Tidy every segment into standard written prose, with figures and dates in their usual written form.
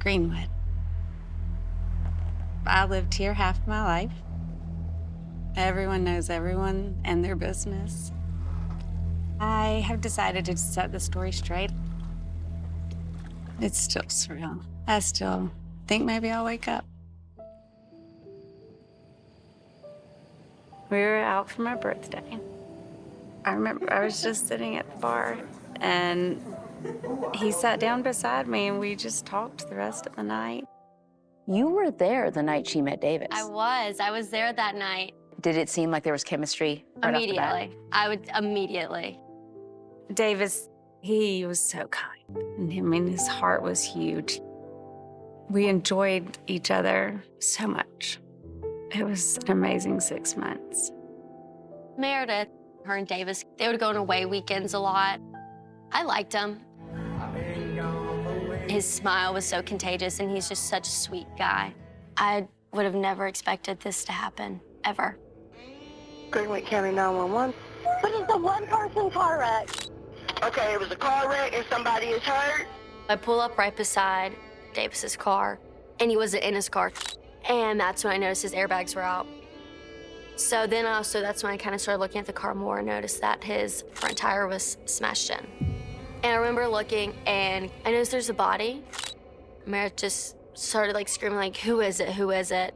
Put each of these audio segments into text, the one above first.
Greenwood. I lived here half my life. Everyone knows everyone and their business. I have decided to set the story straight. It's still surreal. I still think maybe I'll wake up. We were out for my birthday. I remember I was just sitting at the bar, and he sat down beside me, and we just talked the rest of the night. You were there the night she met Davis. I was there that night. Did it seem like there was chemistry right off the bat? Immediately. Davis, he was so kind. And I mean, his heart was huge. We enjoyed each other so much. It was an amazing 6 months. Meredith, her and Davis, they would go on away weekends a lot. I liked him. His smile was so contagious, and he's just such a sweet guy. I would have never expected this to happen, ever. Greenwood County 911. What is the one-person car wreck? Okay, it was a car wreck and somebody is hurt? I pull up right beside Davis's car, and he wasn't in his car. And that's when I noticed his airbags were out. So then that's when I kind of started looking at the car more and noticed that his front tire was smashed in. And I remember looking, and I noticed there's a body. Meredith just started like screaming, like, who is it, who is it?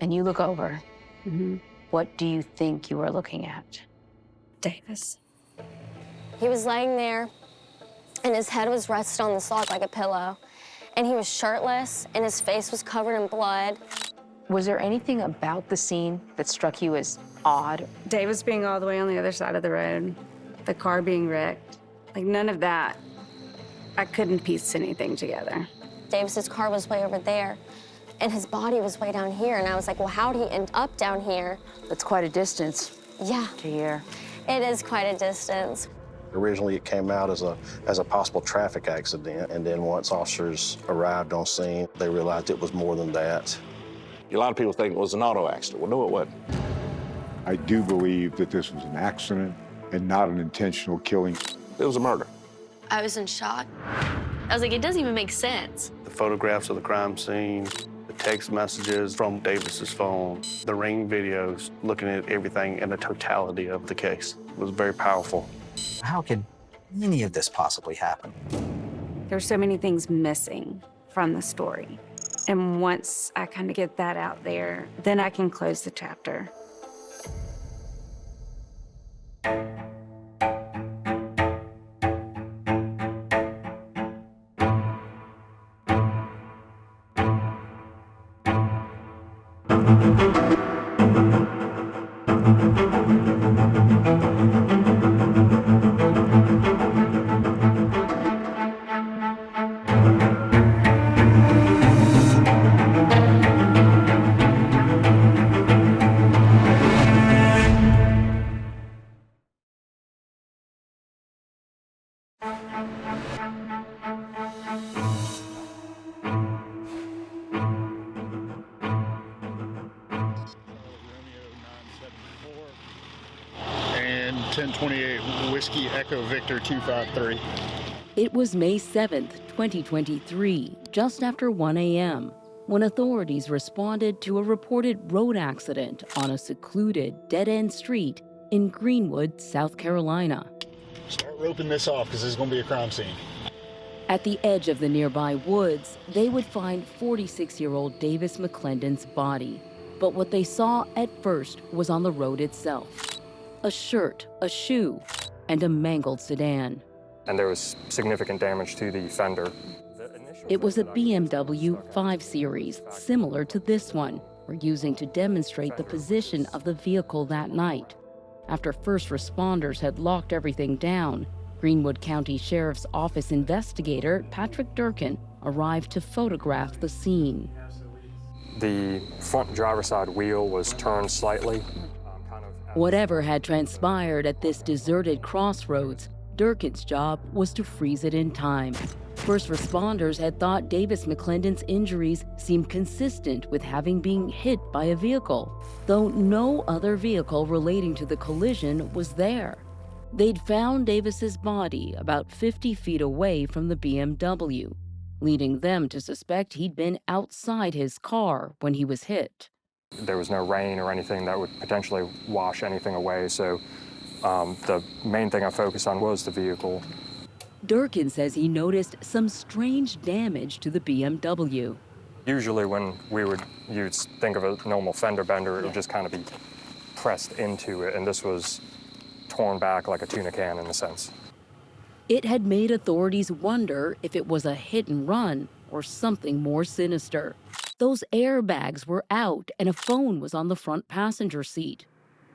And you look over. Mm-hmm. What do you think you are looking at? Davis. He was laying there, and his head was rested on the log like a pillow. And he was shirtless, and his face was covered in blood. Was there anything about the scene that struck you as odd? Davis being all the way on the other side of the road, the car being wrecked, like none of that. I couldn't piece anything together. Davis's car was way over there, and his body was way down here. And I was like, well, how'd he end up down here? That's quite a distance. Yeah. To here. It is quite a distance. Originally, it came out as a possible traffic accident, and then once officers arrived on scene, they realized it was more than that. A lot of people think it was an auto accident. Well, no, it wasn't. I do believe that this was an accident and not an intentional killing. It was a murder. I was in shock. I was like, it doesn't even make sense. The photographs of the crime scene, the text messages from Davis's phone, the ring videos, looking at everything and the totality of the case. It was very powerful. How could any of this possibly happen? There's so many things missing from the story. And once I kind of get that out there, then I can close the chapter. And 1028 Whiskey Echo Victor 253. It was May 7th, 2023, just after 1 a.m., when authorities responded to a reported road accident on a secluded, dead-end street in Greenwood, South Carolina. Start roping this off, because this is going to be a crime scene. At the edge of the nearby woods, they would find 46-year-old Davis McClendon's body. But what they saw at first was on the road itself. A shirt, a shoe, and a mangled sedan. And there was significant damage to the fender. It was a BMW 5 Series, similar to this one, we're using to demonstrate the position of the vehicle that night. After first responders had locked everything down, Greenwood County Sheriff's Office investigator Patrick Durkin arrived to photograph the scene. The front driver's side wheel was turned slightly. Whatever had transpired at this deserted crossroads, Durkin's job was to freeze it in time. First responders had thought Davis McClendon's injuries seemed consistent with having been hit by a vehicle, though no other vehicle relating to the collision was there. They'd found Davis's body about 50 feet away from the BMW. leading them to suspect he'd been outside his car when he was hit. There was no rain or anything that would potentially wash anything away, so the main thing I focused on was the vehicle. Durkin says he noticed some strange damage to the BMW. Usually when you'd think of a normal fender bender, it would just kind of be pressed into it, and this was torn back like a tuna can in a sense. It had made authorities wonder if it was a hit and run or something more sinister. Those airbags were out and a phone was on the front passenger seat.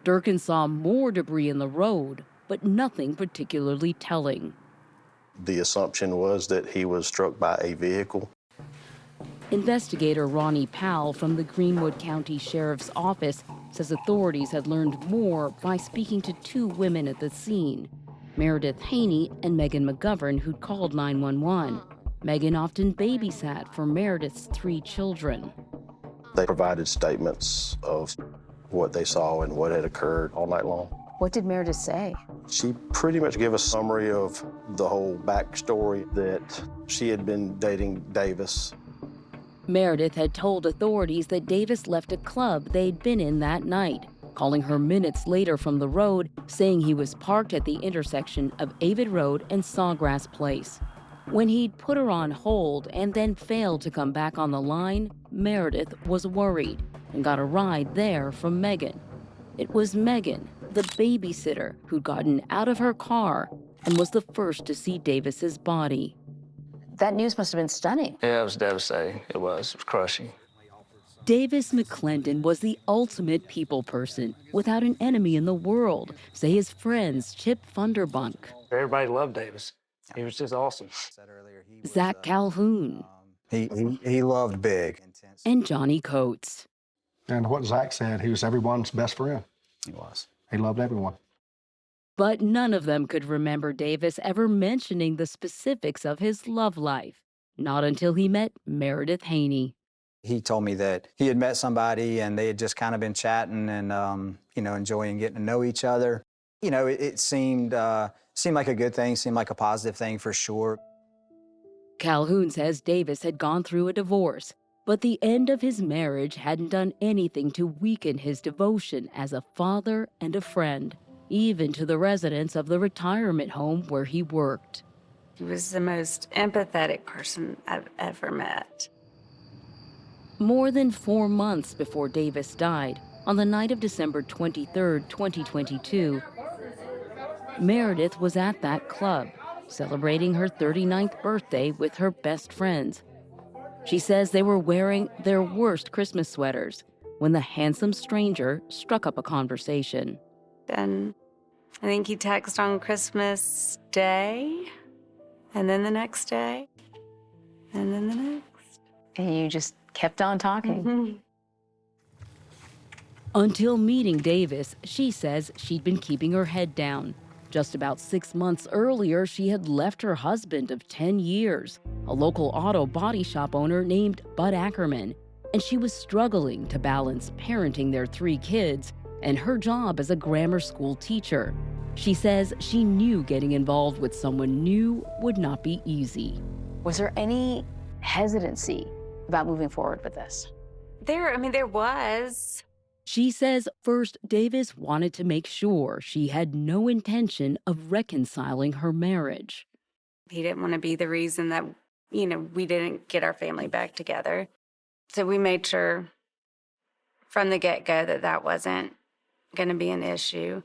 Durkin saw more debris in the road, but nothing particularly telling. The assumption was that he was struck by a vehicle. Investigator Ronnie Powell from the Greenwood County Sheriff's Office says authorities had learned more by speaking to two women at the scene, Meredith Haney and Megan McGovern, who'd called 911. Megan often babysat for Meredith's 3 children. They provided statements of what they saw and what had occurred all night long. What did Meredith say? She pretty much gave a summary of the whole backstory, that she had been dating Davis. Meredith had told authorities that Davis left a club they'd been in that night, calling her minutes later from the road, saying he was parked at the intersection of Avid Road and Sawgrass Place. When he'd put her on hold and then failed to come back on the line, Meredith was worried and got a ride there from Megan. It was Megan, the babysitter, who'd gotten out of her car and was the first to see Davis's body. That news must have been stunning. Yeah, it was devastating. It was crushing. Davis McClendon was the ultimate people person, without an enemy in the world, say his friends Chip Funderbunk. Everybody loved Davis. He was just awesome. Zach Calhoun. He loved big. And Johnny Coates. And what Zach said, he was everyone's best friend. He was. He loved everyone. But none of them could remember Davis ever mentioning the specifics of his love life, not until he met Meredith Haney. He told me that he had met somebody and they had just kind of been chatting and, enjoying getting to know each other. It seemed like a good thing, seemed like a positive thing for sure. Calhoun says Davis had gone through a divorce, but the end of his marriage hadn't done anything to weaken his devotion as a father and a friend, even to the residents of the retirement home where he worked. He was the most empathetic person I've ever met. More than 4 months before Davis died, on the night of December 23, 2022, Meredith was at that club, celebrating her 39th birthday with her best friends. She says they were wearing their worst Christmas sweaters when the handsome stranger struck up a conversation. And I think he texted on Christmas Day, and then the next day, and then the next. And you just kept on talking. Mm-hmm. Until meeting Davis, she says she'd been keeping her head down. Just about 6 months earlier, she had left her husband of 10 years, a local auto body shop owner named Bud Ackerman, and she was struggling to balance parenting their 3 kids and her job as a grammar school teacher. She says she knew getting involved with someone new would not be easy. Was there any hesitancy about moving forward with this? There was. She says first Davis wanted to make sure she had no intention of reconciling her marriage. He didn't want to be the reason that, we didn't get our family back together. So we made sure from the get-go that that wasn't going to be an issue.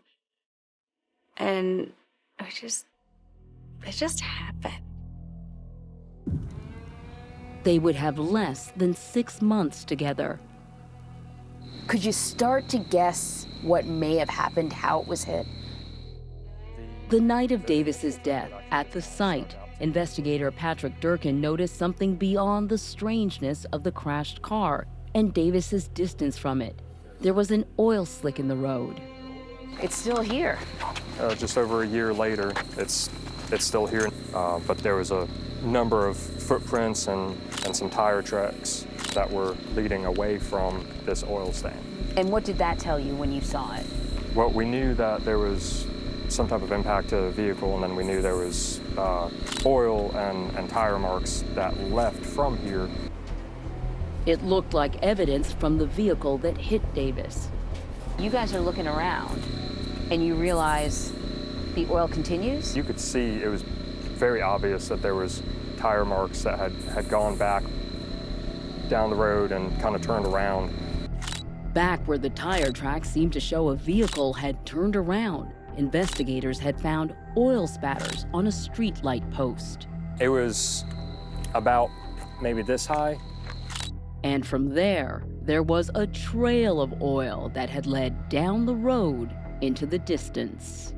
And it just happened. They would have less than 6 months together. Could you start to guess what may have happened, how it was hit? The night of Davis's death, at the site, investigator Patrick Durkin noticed something beyond the strangeness of the crashed car and Davis's distance from it. There was an oil slick in the road. It's still here. Just over a year later, it's still here, but there was a number of footprints and some tire tracks that were leading away from this oil stain. And what did that tell you when you saw it? Well, we knew that there was some type of impact to the vehicle, and then we knew there was oil and tire marks that left from here. It looked like evidence from the vehicle that hit Davis. You guys are looking around and you realize the oil continues? You could see it was very obvious that there was tire marks that had gone back down the road and kind of turned around. Back where the tire tracks seemed to show a vehicle had turned around, investigators had found oil spatters on a street light post. It was about maybe this high. And from there was a trail of oil that had led down the road into the distance.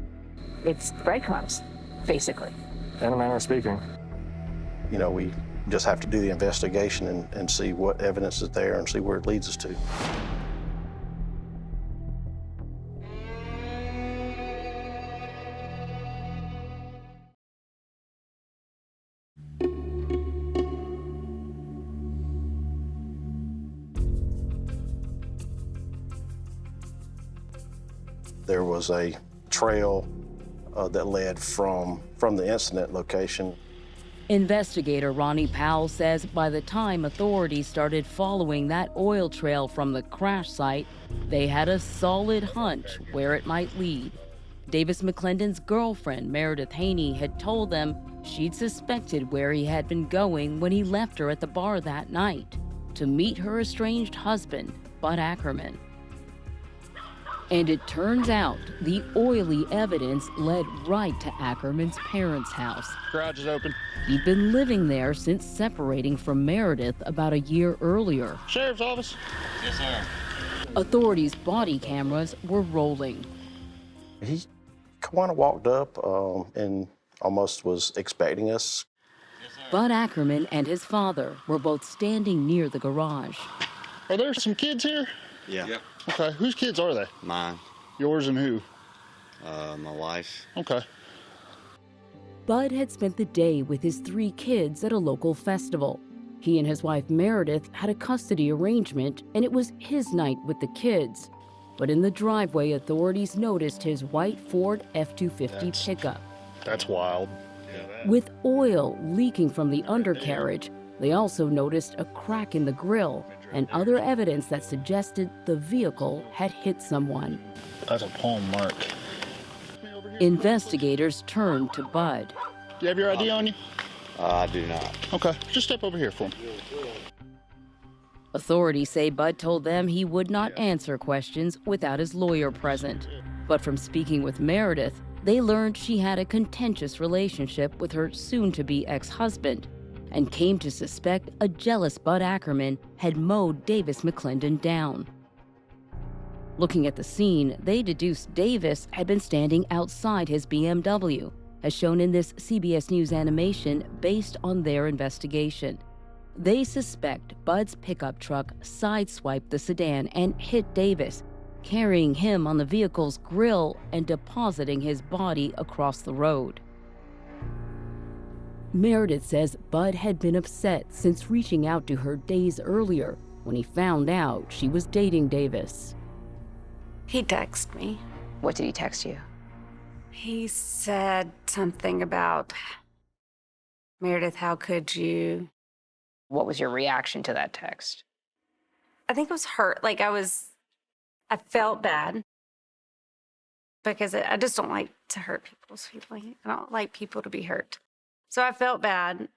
It's breadcrumbs, basically. In a manner of speaking. You know, we just have to do the investigation and see what evidence is there and see where it leads us to. There was a trail that led from the incident location. Investigator Ronnie Powell says by the time authorities started following that oil trail from the crash site, they had a solid hunch where it might lead. Davis McClendon's girlfriend, Meredith Haney, had told them she'd suspected where he had been going when he left her at the bar that night, to meet her estranged husband, Bud Ackerman. And it turns out the oily evidence led right to Ackerman's parents' house. Garage is open. He'd been living there since separating from Meredith about a year earlier. Sheriff's office. Yes, sir. Authorities' body cameras were rolling. He kind of walked up and almost was expecting us. Bud Ackerman and his father were both standing near the garage. Are there some kids here? Yeah. Yep. Okay, whose kids are they? Mine. Yours and who? My wife. Okay. Bud had spent the day with his 3 kids at a local festival. He and his wife Meredith had a custody arrangement, and it was his night with the kids. But in the driveway, authorities noticed his white Ford F-250 pickup. That's wild. With oil leaking from the undercarriage, they also noticed a crack in the grille and other evidence that suggested the vehicle had hit someone. That's a palm mark. Investigators turned to Bud. Do you have your ID on you? I do not. Okay, just step over here for me. Authorities say Bud told them he would not answer questions without his lawyer present. But from speaking with Meredith, they learned she had a contentious relationship with her soon-to-be ex-husband, and came to suspect a jealous Bud Ackerman had mowed Davis McClendon down. Looking at the scene, they deduced Davis had been standing outside his BMW, as shown in this CBS News animation based on their investigation. They suspect Bud's pickup truck sideswiped the sedan and hit Davis, carrying him on the vehicle's grille and depositing his body across the road. Meredith says Bud had been upset since reaching out to her days earlier when he found out she was dating Davis. He texted me. What did he text you? He said something about, Meredith, how could you? What was your reaction to that text? I think it was hurt. Like I felt bad because I just don't like to hurt people's feelings. I don't like people to be hurt. So I felt bad.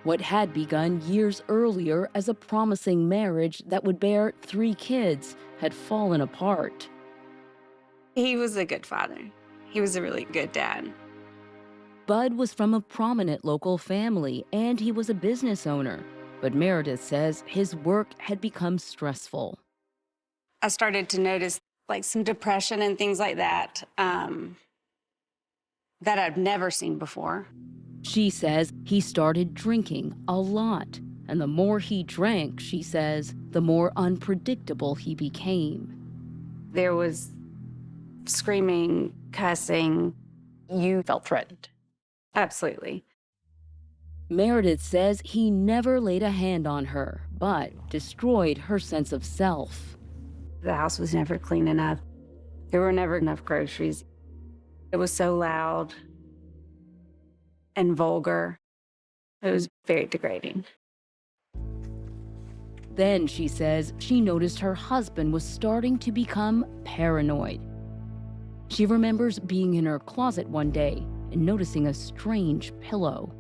What had begun years earlier as a promising marriage that would bear 3 kids had fallen apart. He was a good father. He was a really good dad. Bud was from a prominent local family and he was a business owner, but Meredith says his work had become stressful. I started to notice like some depression and things like that that I've never seen before. She says he started drinking a lot, and the more he drank, she says, the more unpredictable he became. There was screaming, cussing. You felt threatened? Absolutely. Meredith says he never laid a hand on her, but destroyed her sense of self. The house was never clean enough. There were never enough groceries. It was so loud and vulgar. It was very degrading. Then, she says, she noticed her husband was starting to become paranoid. She remembers being in her closet one day and noticing a strange pillow.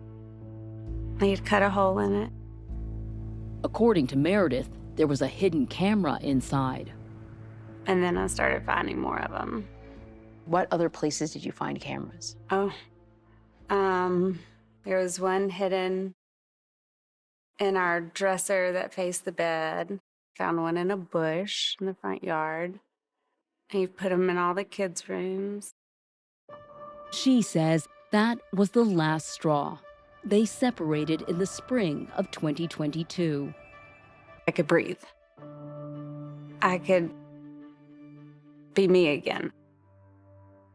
He'd cut a hole in it. According to Meredith, there was a hidden camera inside. And then I started finding more of them. What other places did you find cameras? Oh, there was one hidden in our dresser that faced the bed. Found one in a bush in the front yard. He put them in all the kids' rooms. She says that was the last straw. They separated in the spring of 2022. I could breathe. I could be me again.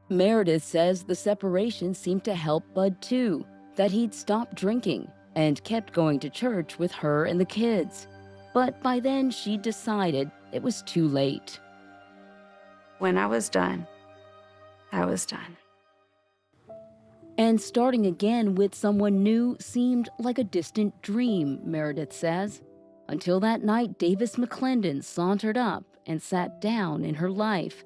Meredith says the separation seemed to help Bud too, that he'd stopped drinking and kept going to church with her and the kids. But by then she decided it was too late. When I was done, I was done. And starting again with someone new seemed like a distant dream, Meredith says, until that night Davis McClendon sauntered up and sat down in her life.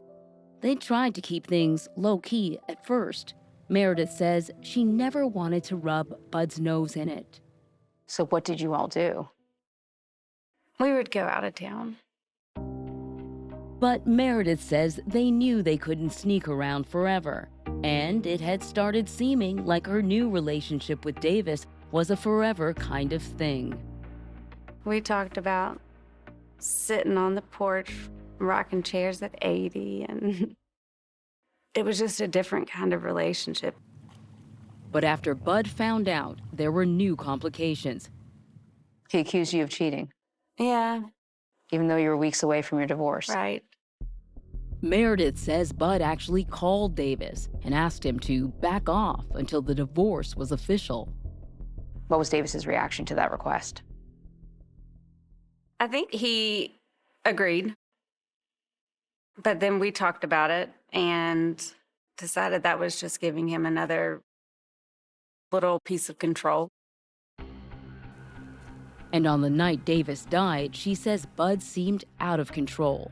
They tried to keep things low-key at first. Meredith says she never wanted to rub Bud's nose in it. So what did you all do? We would go out of town. But Meredith says they knew they couldn't sneak around forever, and it had started seeming like her new relationship with Davis was a forever kind of thing. We talked about sitting on the porch, rocking chairs at 80, and it was just a different kind of relationship. But after Bud found out, there were new complications. He accused you of cheating, Yeah, even though you were weeks away from your divorce. right. Meredith says Bud actually called Davis and asked him to back off until the divorce was official. What was Davis's reaction to that request? I think he agreed. But then we talked about it and decided that was just giving him another little piece of control. And on the night Davis died, she says Bud seemed out of control.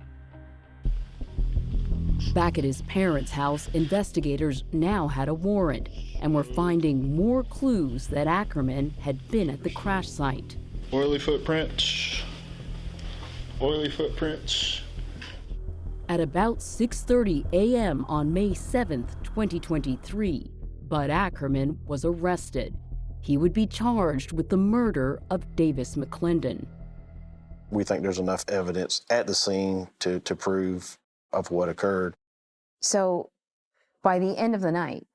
Back at his parents' house, investigators now had a warrant and were finding more clues that Ackerman had been at the crash site. Oily footprints. Oily footprints. At about 6:30 a.m. on May 7th, 2023, Bud Ackerman was arrested. He would be charged with the murder of Davis McClendon. We think there's enough evidence at the scene to prove of what occurred. So by the end of the night,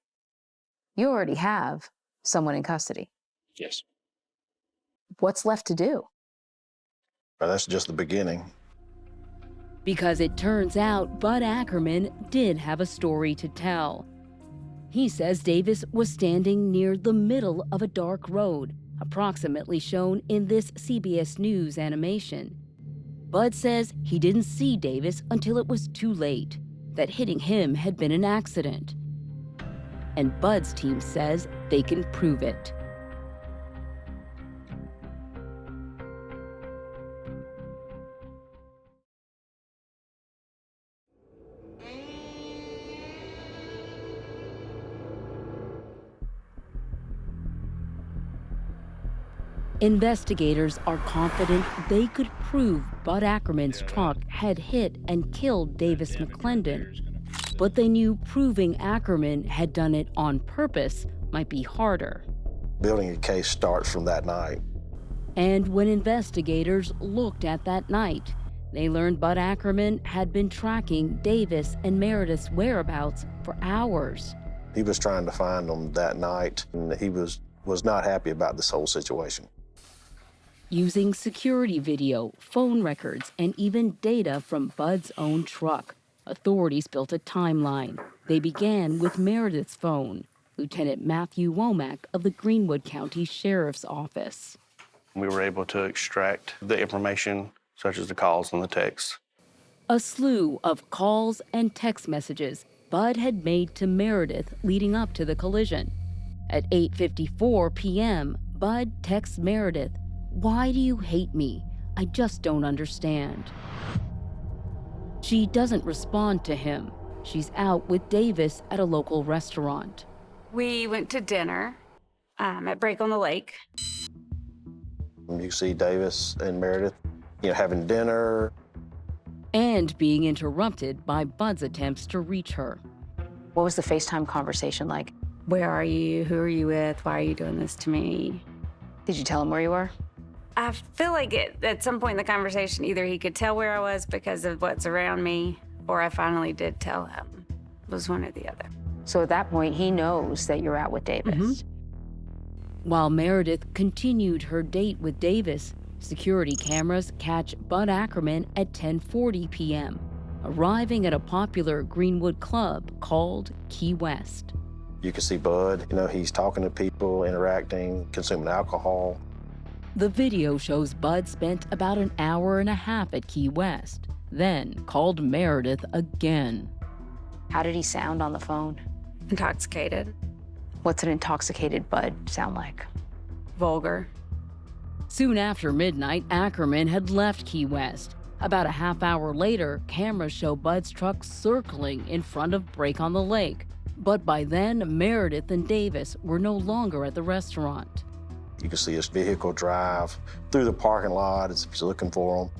you already have someone in custody. Yes. What's left to do? But that's just the beginning. Because it turns out Bud Ackerman did have a story to tell. He says Davis was standing near the middle of a dark road, approximately shown in this CBS News animation. Bud says he didn't see Davis until it was too late, that hitting him had been an accident. And Bud's team says they can prove it. Investigators are confident they could prove Bud Ackerman's truck had hit and killed Davis McClendon, but they knew proving Ackerman had done it on purpose might be harder. Building a case starts from that night. And when investigators looked at that night, they learned Bud Ackerman had been tracking Davis and Meredith's whereabouts for hours. He was trying to find them that night, and he was not happy about this whole situation. Using security video, phone records, and even data from Bud's own truck, authorities built a timeline. They began with Meredith's phone, Lieutenant Matthew Womack of the Greenwood County Sheriff's Office. We were able to extract the information, such as the calls and the texts. A slew of calls and text messages Bud had made to Meredith leading up to the collision. At 8:54 p.m., Bud texts Meredith, "Why do you hate me? I just don't understand." She doesn't respond to him. She's out with Davis at a local restaurant. We went to dinner at Break on the Lake. You see Davis and Meredith, having dinner. And being interrupted by Bud's attempts to reach her. What was the FaceTime conversation like? Where are you? Who are you with? Why are you doing this to me? Did you tell him where you were? I feel like at some point in the conversation, either he could tell where I was because of what's around me, or I finally did tell him. It was one or the other. So at that point, he knows that you're out with Davis. Mm-hmm. While Meredith continued her date with Davis, security cameras catch Bud Ackerman at 10:40 p.m., arriving at a popular Greenwood club called Key West. You can see Bud, he's talking to people, interacting, consuming alcohol. The video shows Bud spent about an hour and a half at Key West, then called Meredith again. How did he sound on the phone? Intoxicated. What's an intoxicated Bud sound like? Vulgar. Soon after midnight, Ackerman had left Key West. About a half hour later, cameras show Bud's truck circling in front of Break on the Lake. But by then, Meredith and Davis were no longer at the restaurant. You can see his vehicle drive through the parking lot as if he's looking for him.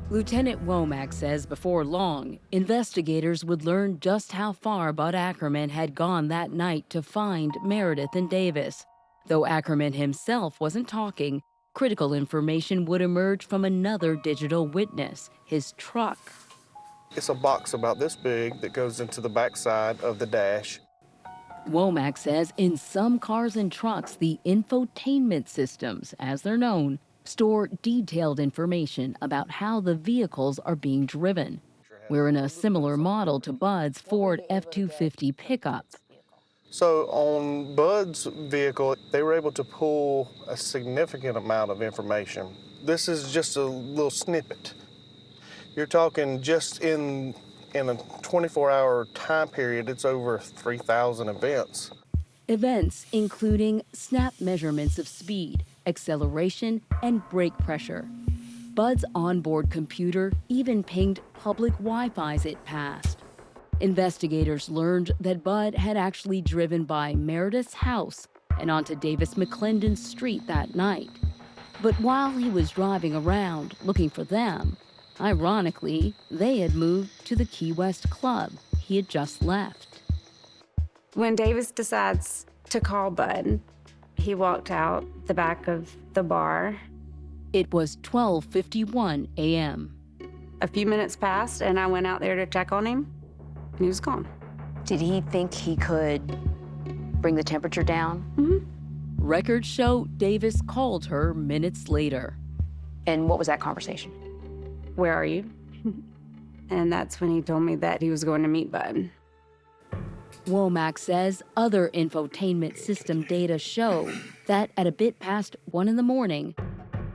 Lieutenant Womack says before long, investigators would learn just how far Bud Ackerman had gone that night to find Meredith and Davis. Though Ackerman himself wasn't talking, critical information would emerge from another digital witness, his truck. It's a box about this big that goes into the backside of the dash. Womack says in some cars and trucks, the infotainment systems, as they're known, store detailed information about how the vehicles are being driven. We're in a similar model to Bud's Ford F-250 pickup. So on Bud's vehicle, they were able to pull a significant amount of information. This is just a little snippet. You're talking just in a 24-hour time period, it's over 3,000 events. Events including snap measurements of speed, acceleration, and brake pressure. Bud's onboard computer even pinged public Wi-Fi's it passed. Investigators learned that Bud had actually driven by Meredith's house and onto Davis McClendon Street that night. But while he was driving around looking for them, ironically, they had moved to the Key West club he had just left. When Davis decides to call Bud, he walked out the back of the bar. It was 12:51 a.m. A few minutes passed, and I went out there to check on him, and he was gone. Did he think he could bring the temperature down? Mm-hmm. Records show Davis called her minutes later. And what was that conversation? Where are you? And that's when he told me that he was going to meet Bud. Womack says other infotainment system data show that at a bit past 1 in the morning,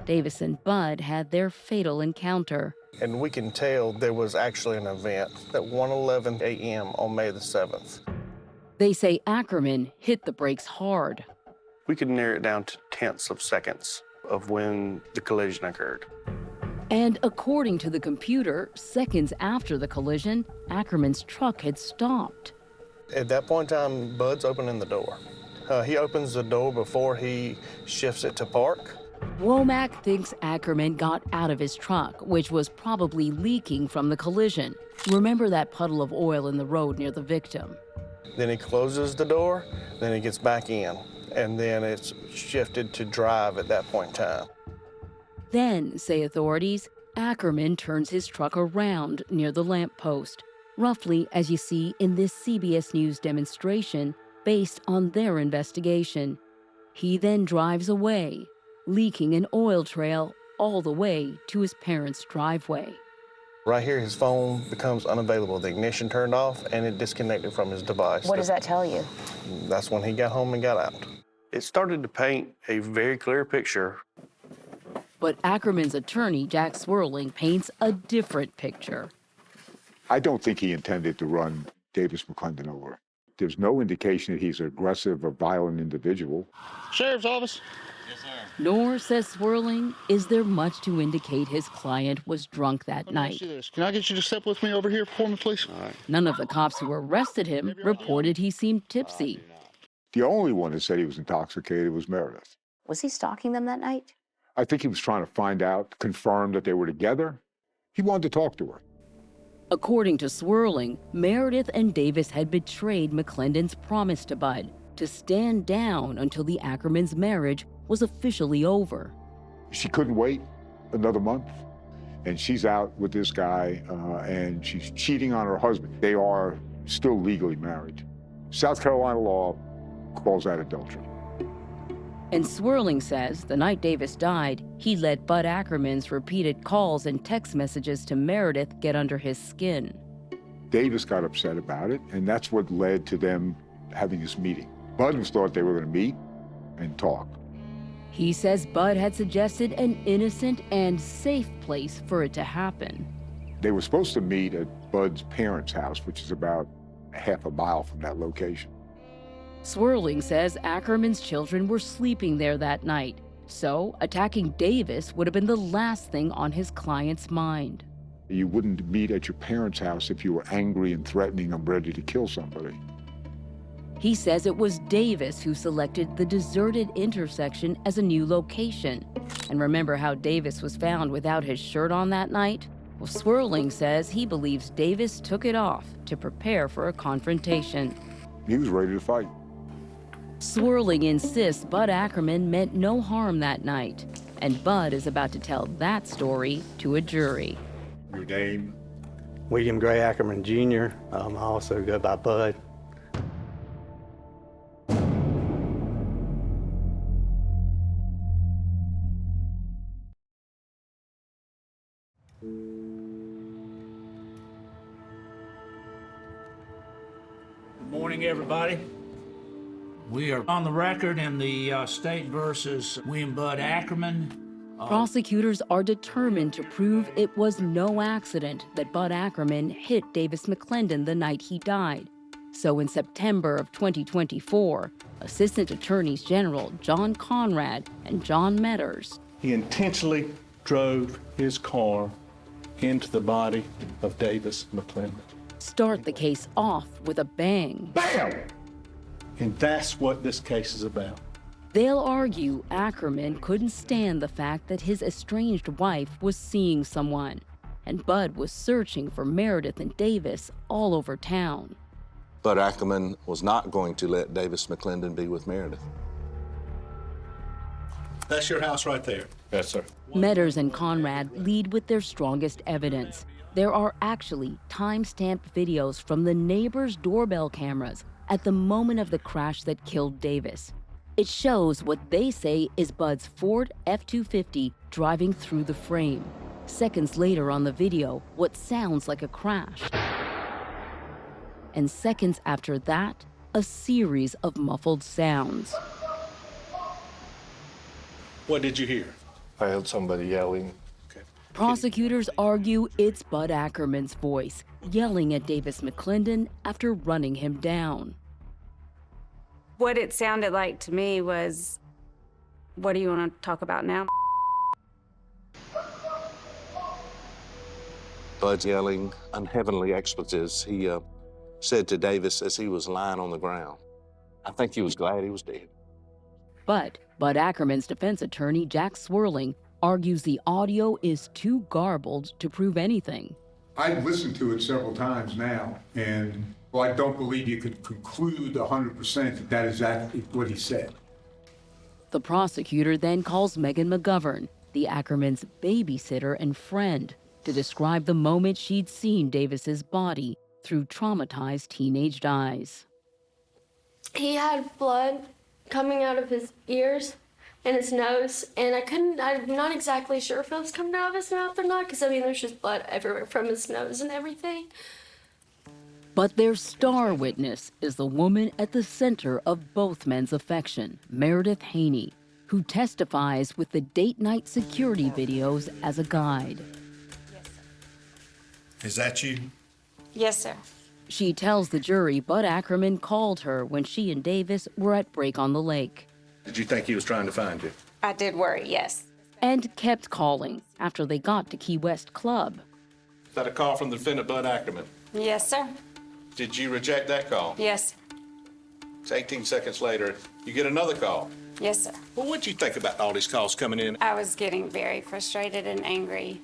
Davis and Bud had their fatal encounter. And we can tell there was actually an event at 1:11 a.m. on May the 7th. They say Ackerman hit the brakes hard. We could narrow it down to tenths of seconds of when the collision occurred. And according to the computer, seconds after the collision, Ackerman's truck had stopped. At that point in time, Bud's opening the door. He opens the door before he shifts it to park. Womack thinks Ackerman got out of his truck, which was probably leaking from the collision. Remember that puddle of oil in the road near the victim? Then he closes the door, then he gets back in, and then it's shifted to drive at that point in time. Then, say authorities, Ackerman turns his truck around near the lamppost, roughly as you see in this CBS News demonstration based on their investigation. He then drives away, leaking an oil trail all the way to his parents' driveway. Right here, his phone becomes unavailable. The ignition turned off and it disconnected from his device. What does that tell you? That's when he got home and got out. It started to paint a very clear picture. But Ackerman's attorney, Jack Swerling, paints a different picture. I don't think he intended to run Davis McClendon over. There's no indication that he's an aggressive or violent individual. Sheriff's office. Nor, says Swirling, is there much to indicate his client was drunk that night. Can I get you to step with me over here for me, please? All right. None of the cops who arrested him reported he seemed tipsy. The only one that said he was intoxicated was Meredith. Was he stalking them that night? I think he was trying to find out, confirm that they were together. He wanted to talk to her. According to Swirling, Meredith and Davis had betrayed McClendon's promise to Bud to stand down until the Ackermans' marriage was officially over. She couldn't wait another month, and she's out with this guy, and she's cheating on her husband. They are still legally married. South Carolina law calls that adultery. And Swirling says the night Davis died, he let Bud Ackerman's repeated calls and text messages to Meredith get under his skin. Davis got upset about it, and that's what led to them having this meeting. Bud thought they were going to meet and talk. He says Bud had suggested an innocent and safe place for it to happen. They were supposed to meet at Bud's parents' house, which is about half a mile from that location. Swirling says Ackerman's children were sleeping there that night, so attacking Davis would have been the last thing on his client's mind. You wouldn't meet at your parents' house if you were angry and threatening and ready to kill somebody. He says it was Davis who selected the deserted intersection as a new location. And remember how Davis was found without his shirt on that night? Well, Swirling says he believes Davis took it off to prepare for a confrontation. He was ready to fight. Swirling insists Bud Ackerman meant no harm that night, and Bud is about to tell that story to a jury. Your name? William Gray Ackerman, Jr. I also go by Bud. Good morning, everybody. We are on the record in the state versus William Bud Ackerman. Prosecutors are determined to prove it was no accident that Bud Ackerman hit Davis McClendon the night he died. So in September of 2024, Assistant Attorneys General John Conrad and John Metters. He intentionally drove his car into the body of Davis McClendon. Start the case off with a bang. Bam! And that's what this case is about. They'll argue Ackerman couldn't stand the fact that his estranged wife was seeing someone, and Bud was searching for Meredith and Davis all over town. Bud Ackerman was not going to let Davis McClendon be with Meredith. That's your house right there. Yes, sir. Metters and Conrad lead with their strongest evidence. There are actually time-stamped videos from the neighbors' doorbell cameras at the moment of the crash that killed Davis. It shows what they say is Bud's Ford F-250 driving through the frame. Seconds later on the video, what sounds like a crash. And seconds after that, a series of muffled sounds. What did you hear? I heard somebody yelling. Prosecutors argue it's Bud Ackerman's voice, yelling at Davis McClendon after running him down. What it sounded like to me was, what do you want to talk about now? Bud's yelling unheavenly expletives. He said to Davis as he was lying on the ground, I think he was glad he was dead. But Bud Ackerman's defense attorney, Jack Swirling, argues the audio is too garbled to prove anything. I've listened to it several times now, and I don't believe you could conclude 100% that that is exactly what he said. The prosecutor then calls Megan McGovern, the Ackerman's babysitter and friend, to describe the moment she'd seen Davis's body through traumatized teenage eyes. He had blood coming out of his ears and his nose, and I'm not exactly sure if it was coming out of his mouth or not, because there's just blood everywhere from his nose and everything. But their star witness is the woman at the center of both men's affection, Meredith Haney, who testifies with the date night security videos as a guide. Is that you? Yes, sir. She tells the jury Bud Ackerman called her when she and Davis were at break on the lake. Did you think he was trying to find you? I did worry, yes. And kept calling after they got to Key West Club. Is that a call from the defendant, Bud Ackerman? Yes, sir. Did you reject that call? Yes. It's 18 seconds later. You get another call. Yes, sir. Well, what'd you think about all these calls coming in? I was getting very frustrated and angry.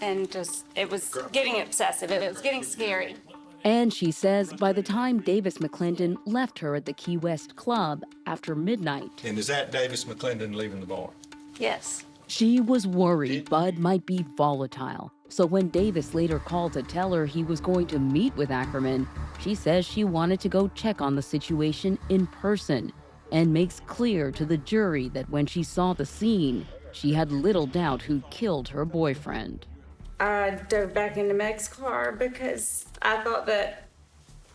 And it was getting obsessive. It was getting scary. And she says by the time Davis McClendon left her at the Key West Club after midnight, And is that Davis McClendon leaving the bar? Yes. she was worried Bud might be volatile. So when Davis later called to tell her he was going to meet with Ackerman, she says she wanted to go check on the situation in person, and makes clear to the jury that when she saw the scene, she had little doubt who'd killed her boyfriend. I dove back into Meg's car because I thought that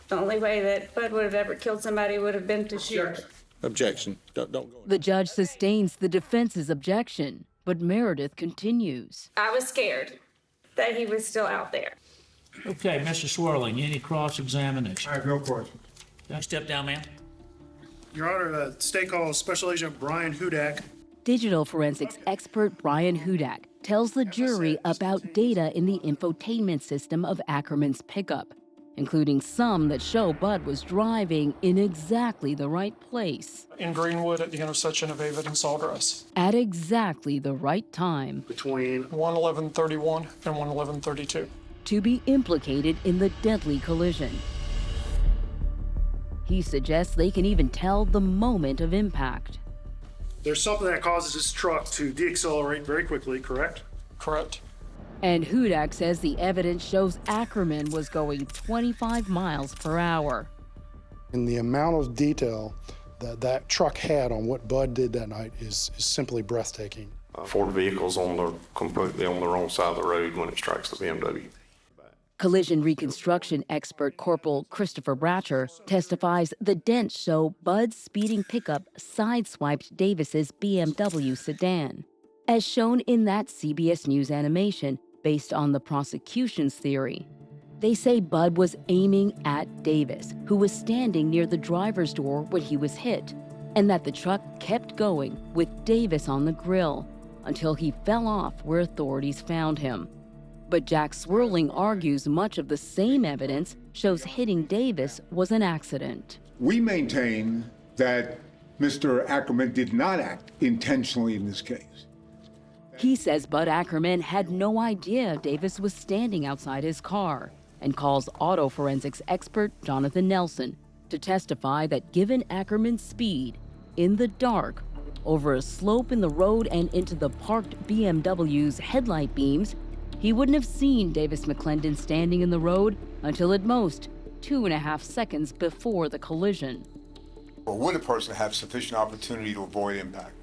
the only way that Bud would have ever killed somebody would have been to shoot. Objection. Don't go. The judge sustains the defense's objection, but Meredith continues. I was scared that he was still out there. Okay, Mr. Swirling, any cross-examination? I have no questions. Step down, ma'am. Your Honor, State Call Special Agent Brian Hudak. Digital forensics expert Brian Hudak tells the jury about data in the infotainment system of Ackerman's pickup, including some that show Bud was driving in exactly the right place. In Greenwood at the intersection of Avid and Sawgrass. At exactly the right time. Between 1:11:31 and 1:11:32. To be implicated in the deadly collision. He suggests they can even tell the moment of impact. There's something that causes this truck to deaccelerate very quickly, correct? Correct. And Hudak says the evidence shows Ackerman was going 25 miles per hour. And the amount of detail that that truck had on what Bud did that night is simply breathtaking. Ford vehicle's completely on the wrong side of the road when it strikes the BMW. Collision reconstruction expert Corporal Christopher Bratcher testifies the dents show Bud's speeding pickup sideswiped Davis's BMW sedan, as shown in that CBS News animation based on the prosecution's theory. They say Bud was aiming at Davis, who was standing near the driver's door when he was hit, and that the truck kept going with Davis on the grill until he fell off where authorities found him. But Jack Swirling argues much of the same evidence shows hitting Davis was an accident. We maintain that Mr. Ackerman did not act intentionally in this case. He says Bud Ackerman had no idea Davis was standing outside his car, and calls auto forensics expert Jonathan Nelson to testify that given Ackerman's speed, in the dark, over a slope in the road and into the parked BMW's headlight beams, he wouldn't have seen Davis McClendon standing in the road until at most 2.5 seconds before the collision. Or would a person have sufficient opportunity to avoid impact?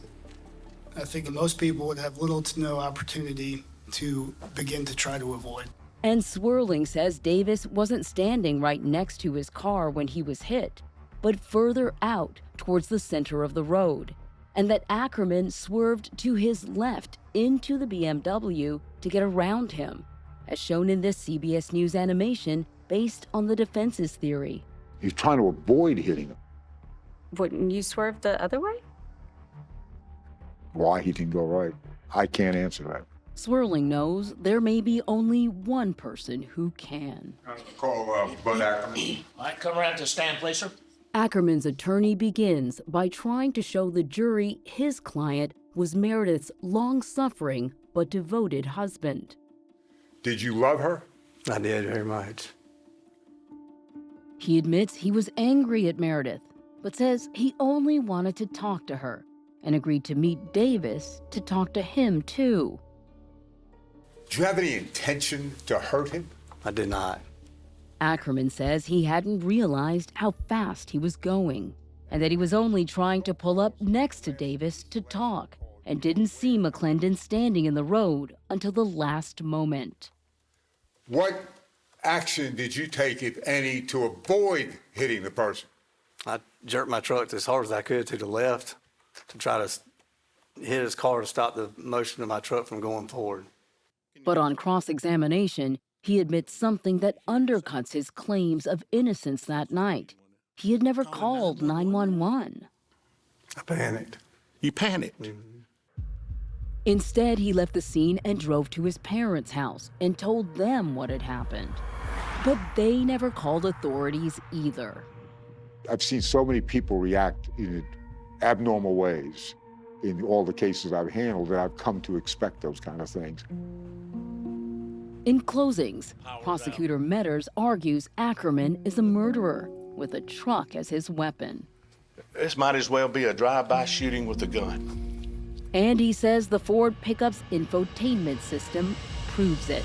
I think most people would have little to no opportunity to begin to try to avoid. And Swirling says Davis wasn't standing right next to his car when he was hit, but further out towards the center of the road, and that Ackerman swerved to his left into the BMW to get around him, as shown in this CBS News animation based on the defense's theory. He's trying to avoid hitting him. Wouldn't you swerve the other way? Why he didn't go right, I can't answer that. Swirling knows there may be only one person who can. Call Bud Ackerman. All right, come around to stand, please, sir. Ackerman's attorney begins by trying to show the jury his client was Meredith's long-suffering but devoted husband. Did you love her? I did very much. He admits he was angry at Meredith, but says he only wanted to talk to her and agreed to meet Davis to talk to him too. Did you have any intention to hurt him? I did not. Ackerman says he hadn't realized how fast he was going and that he was only trying to pull up next to Davis to talk and didn't see McClendon standing in the road until the last moment. What action did you take, if any, to avoid hitting the person? I jerked my truck as hard as I could to the left to try to hit his car to stop the motion of my truck from going forward. But on cross-examination, he admits something that undercuts his claims of innocence that night. He had never called 911. I panicked. You panicked? Instead, he left the scene and drove to his parents' house and told them what had happened. But they never called authorities either. I've seen so many people react in abnormal ways in all the cases I've handled that I've come to expect those kind of things. In closings, prosecutor Metters argues Ackerman is a murderer with a truck as his weapon. This might as well be a drive-by shooting with a gun. And he says the Ford pickup's infotainment system proves it.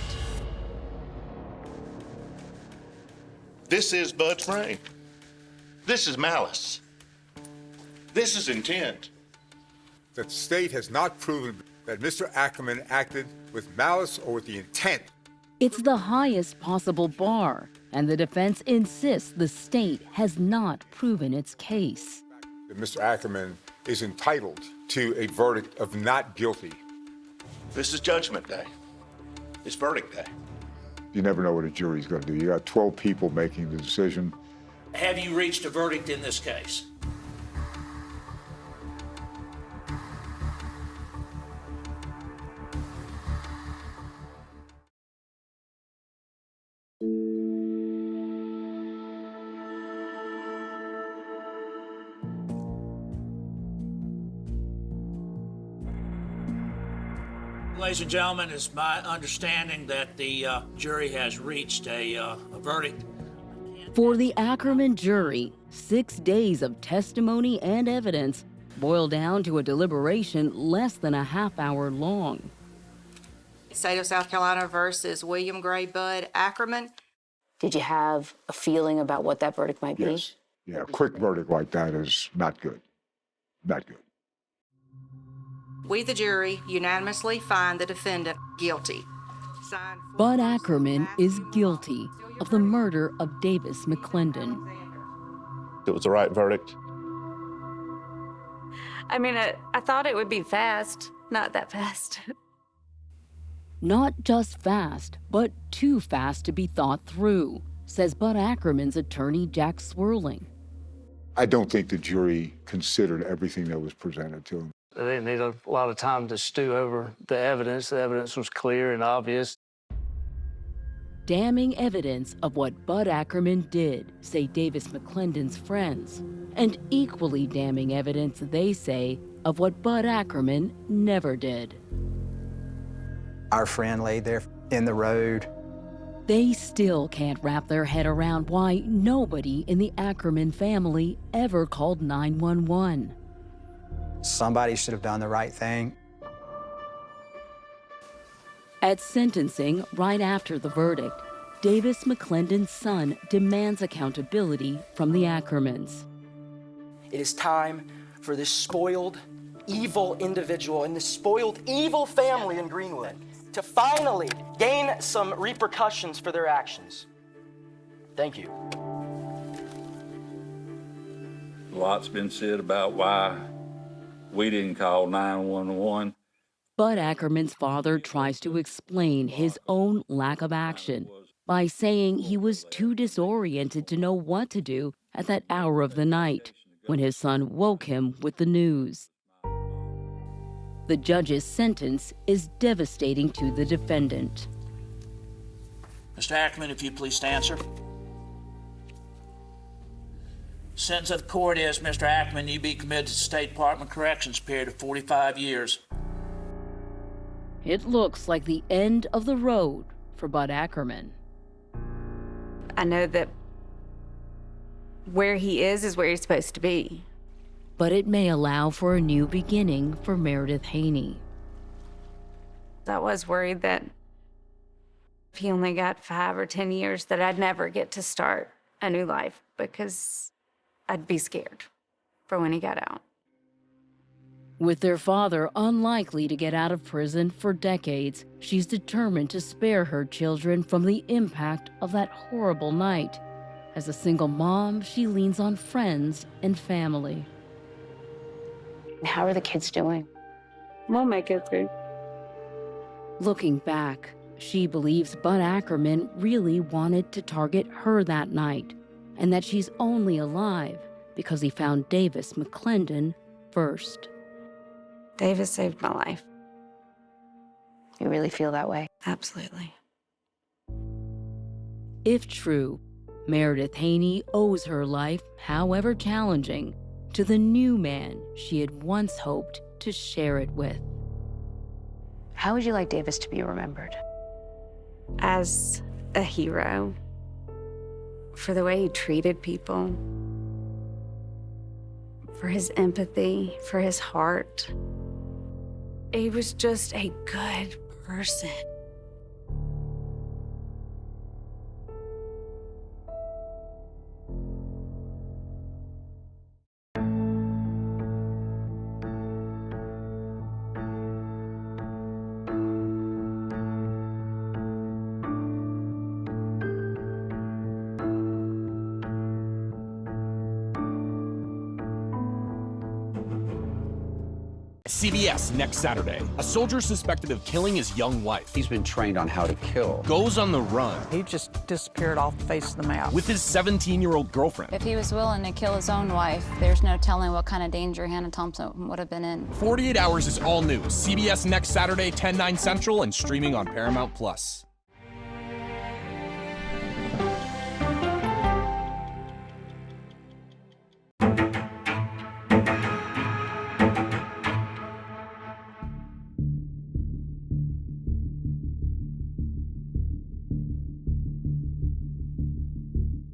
This is Bud's brain. This is malice. This is intent. The state has not proven that Mr. Ackerman acted with malice or with the intent. It's the highest possible bar, and the defense insists the state has not proven its case. That Mr. Ackerman is entitled to a verdict of not guilty. This is judgment day. It's verdict day. You never know what a jury's going to do. You got 12 people making the decision. Have you reached a verdict in this case? Ladies and gentlemen, it's my understanding that the jury has reached a verdict. For the Ackerman jury, 6 days of testimony and evidence boil down to a deliberation less than a half hour long. State of South Carolina versus William Gray Bud Ackerman. Did you have a feeling about what that verdict might be? Yes. Yeah, a quick verdict like that is not good. Not good. We, the jury, unanimously find the defendant guilty. Bud Ackerman is guilty of the murder of Davis McClendon. It was the right verdict. I mean, I thought it would be fast, not that fast. Not just fast, but too fast to be thought through, says Bud Ackerman's attorney, Jack Swirling. I don't think the jury considered everything that was presented to them. They didn't need a lot of time to stew over the evidence. The evidence was clear and obvious. Damning evidence of what Bud Ackerman did, say Davis McClendon's friends, and equally damning evidence, they say, of what Bud Ackerman never did. Our friend laid there in the road. They still can't wrap their head around why nobody in the Ackerman family ever called 911. Somebody should have done the right thing. At sentencing, right after the verdict, Davis McClendon's son demands accountability from the Ackermans. It is time for this spoiled, evil individual and this spoiled, evil family in Greenwood to finally gain some repercussions for their actions. Thank you. A lot's been said about why we didn't call 911. Bud Ackerman's father tries to explain his own lack of action by saying he was too disoriented to know what to do at that hour of the night when his son woke him with the news. The judge's sentence is devastating to the defendant. Mr. Ackerman, if you please stand, sir. Sentence of the court is, Mr. Ackerman, you be committed to the State Department Corrections period of 45 years. It looks like the end of the road for Bud Ackerman. I know that where he is where he's supposed to be. But it may allow for a new beginning for Meredith Haney. I was worried that if he only got 5 or 10 years, that I'd never get to start a new life because I'd be scared for when he got out. With their father unlikely to get out of prison for decades, she's determined to spare her children from the impact of that horrible night. As a single mom, she leans on friends and family. How are the kids doing? We'll make it through. Looking back, She believes Bud Ackerman really wanted to target her that night, and that she's only alive because he found Davis McClendon first. Davis saved my life. You really feel that way? Absolutely. If true, Meredith Haney owes her life, however challenging, to the new man she had once hoped to share it with. How would you like Davis to be remembered? As a hero, for the way he treated people, for his empathy, for his heart. He was just a good person. CBS next Saturday. A soldier suspected of killing his young wife. He's been trained on how to kill. Goes on the run. He just disappeared off the face of the map. With his 17-year-old girlfriend. If he was willing to kill his own wife, there's no telling what kind of danger Hannah Thompson would have been in. 48 Hours is all new. CBS next Saturday, 10/9 Central, and streaming on Paramount+.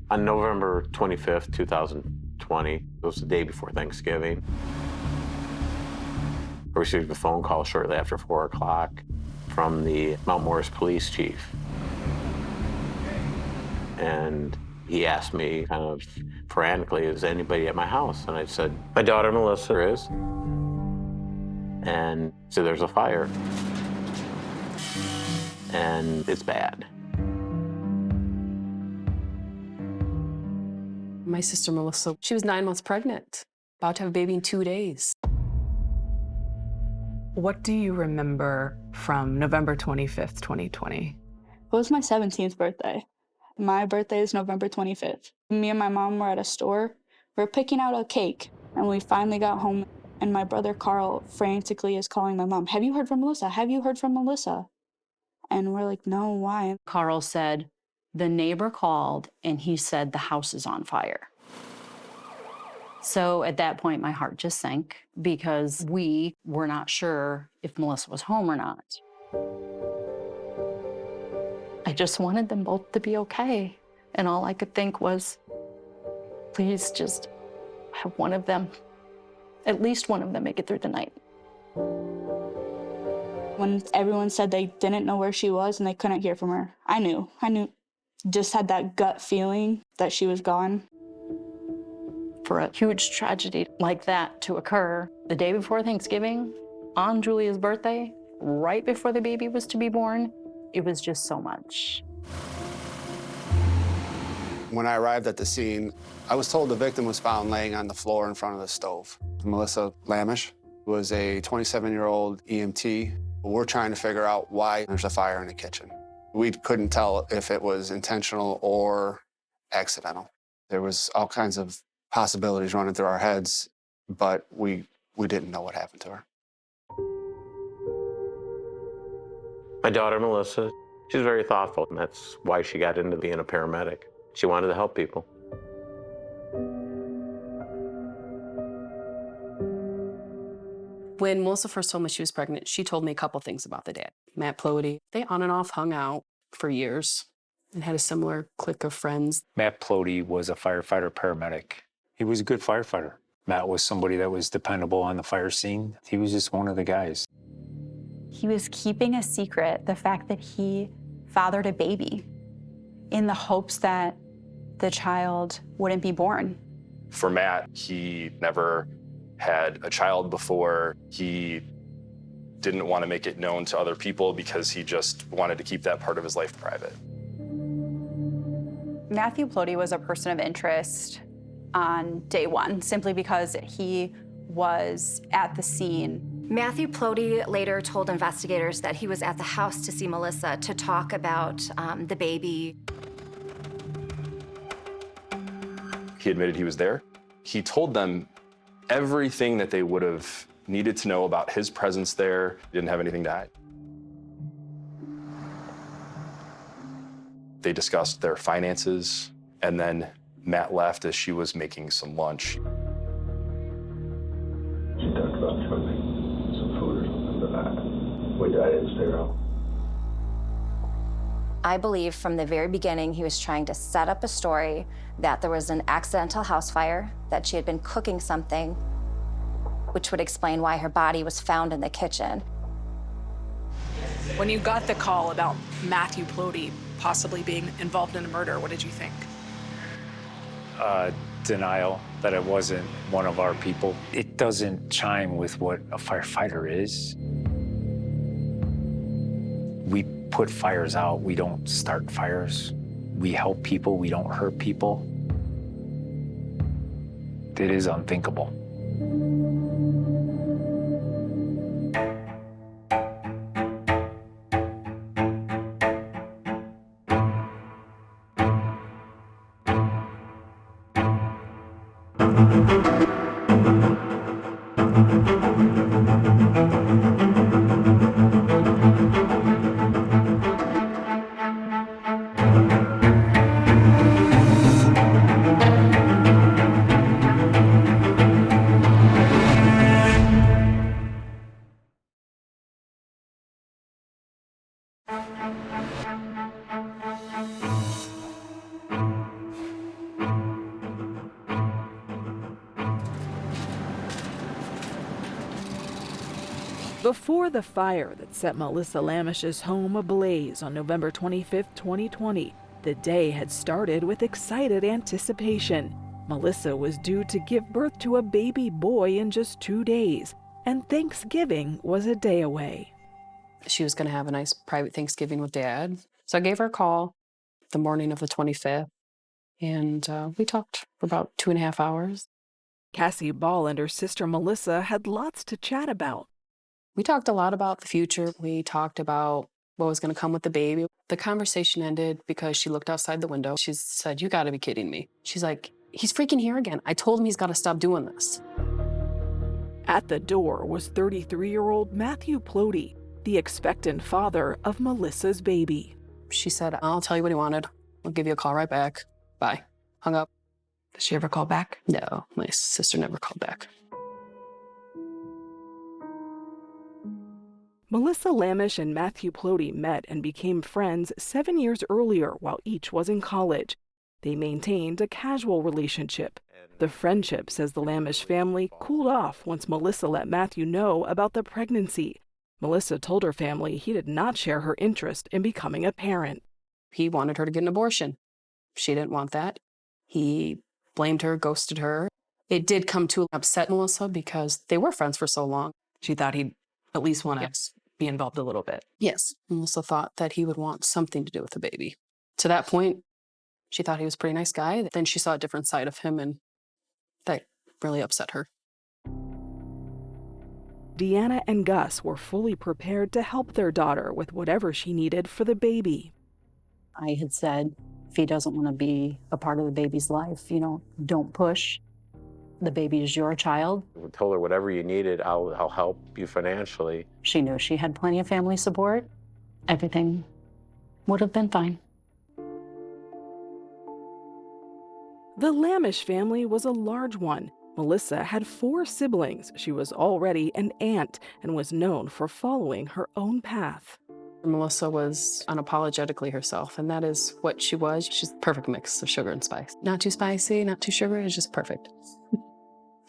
On November 25th, 2020, it was the day before Thanksgiving, I received a phone call shortly after 4 o'clock from the Mount Morris police chief. And he asked me kind of frantically, is anybody at my house? And I said, my daughter Melissa is. And so there's a fire. And it's bad. My sister Melissa, she was 9 months pregnant, about to have a baby in 2 days. What do you remember from November 25th, 2020? It was my 17th birthday. My birthday is November 25th. Me and my mom were at a store. We were picking out a cake, and we finally got home, and my brother Carl frantically is calling my mom, have you heard from Melissa? Have you heard from Melissa? And we're like, no, why? Carl said, the neighbor called and he said the house is on fire. So at that point, my heart just sank because we were not sure if Melissa was home or not. I just wanted them both to be okay. And all I could think was, please just have one of them, at least one of them, make it through the night. When everyone said they didn't know where she was and they couldn't hear from her, I knew. Just had that gut feeling that she was gone. For a huge tragedy like that to occur the day before Thanksgiving, on Julia's birthday, right before the baby was to be born, it was just so much. When I arrived at the scene, I was told the victim was found laying on the floor in front of the stove. Melissa Lamish was a 27-year-old EMT. We're trying to figure out why there's a fire in the kitchen. We couldn't tell if it was intentional or accidental. There was all kinds of possibilities running through our heads, but we didn't know what happened to her. My daughter Melissa, she's very thoughtful, and that's why she got into being a paramedic. She wanted to help people. When Melissa first told me she was pregnant, she told me a couple things about the dad. Matt Plody, they on and off hung out for years and had a similar clique of friends. Matt Plody was a firefighter paramedic. He was a good firefighter. Matt was somebody that was dependable on the fire scene. He was just one of the guys. He was keeping a secret the fact that he fathered a baby in the hopes that the child wouldn't be born. For Matt, he never had a child before. He didn't want to make it known to other people because he just wanted to keep that part of his life private. Matthew Plody was a person of interest on day one, simply because he was at the scene Matthew Plody later told investigators that he was at the house to see Melissa to talk about the baby. He admitted he was there. He told them everything that they would have needed to know about his presence there. He didn't have anything to hide. They discussed their finances, and then Matt left as she was making some lunch. She talked about cooking some food or something, but we didn't stay around. I believe from the very beginning he was trying to set up a story that there was an accidental house fire, that she had been cooking something, which would explain why her body was found in the kitchen. When you got the call about Matthew Plody possibly being involved in a murder, what did you think? Denial that it wasn't one of our people. It doesn't chime with what a firefighter is. We put fires out, we don't start fires. We help people, we don't hurt people. It is unthinkable. Before the fire that set Melissa Lamish's home ablaze on November 25, 2020, the day had started with excited anticipation. Melissa was due to give birth to a baby boy in just 2 days, and Thanksgiving was a day away. She was going to have a nice private Thanksgiving with Dad. So I gave her a call the morning of the 25th, and we talked for about 2.5 hours. Cassie Ball and her sister Melissa had lots to chat about. We talked a lot about the future. We talked about what was going to come with the baby. The conversation ended because she looked outside the window. She said, "You got to be kidding me." She's like, "He's freaking here again. I told him he's got to stop doing this." At the door was 33-year-old Matthew Plody, the expectant father of Melissa's baby. She said, "I'll tell you what he wanted. I'll give you a call right back. Bye." Hung up. Did she ever call back? No, my sister never called back. Melissa Lamish and Matthew Plody met and became friends 7 years earlier while each was in college. They maintained a casual relationship. The friendship, says the Lamish family, cooled off once Melissa let Matthew know about the pregnancy. Melissa told her family he did not share her interest in becoming a parent. He wanted her to get an abortion. She didn't want that. He blamed her, ghosted her. It did come to upset Melissa because they were friends for so long. She thought he'd at least want to Yes. be involved a little bit. Yes. Melissa thought that he would want something to do with the baby. To that point, she thought he was a pretty nice guy. Then she saw a different side of him, and that really upset her. Deanna and Gus were fully prepared to help their daughter with whatever she needed for the baby. I had said, if he doesn't want to be a part of the baby's life, don't push. The baby is your child. I told her whatever you needed, I'll help you financially. She knew she had plenty of family support. Everything would have been fine. The Lamish family was a large one. Melissa had 4 siblings. She was already an aunt and was known for following her own path. Melissa was unapologetically herself, and that is what she was. She's the perfect mix of sugar and spice. Not too spicy, not too sugary, it's just perfect.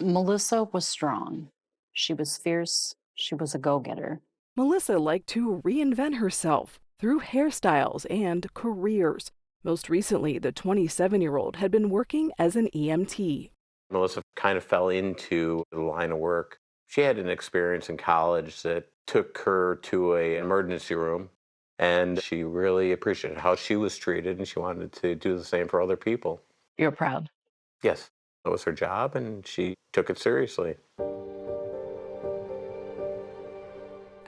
Melissa was strong. She was fierce. She was a go-getter. Melissa liked to reinvent herself through hairstyles and careers. Most recently, the 27-year-old had been working as an EMT. Melissa kind of fell into the line of work. She had an experience in college that took her to an emergency room, and she really appreciated how she was treated, and she wanted to do the same for other people. You're proud? Yes, it was her job, and she took it seriously.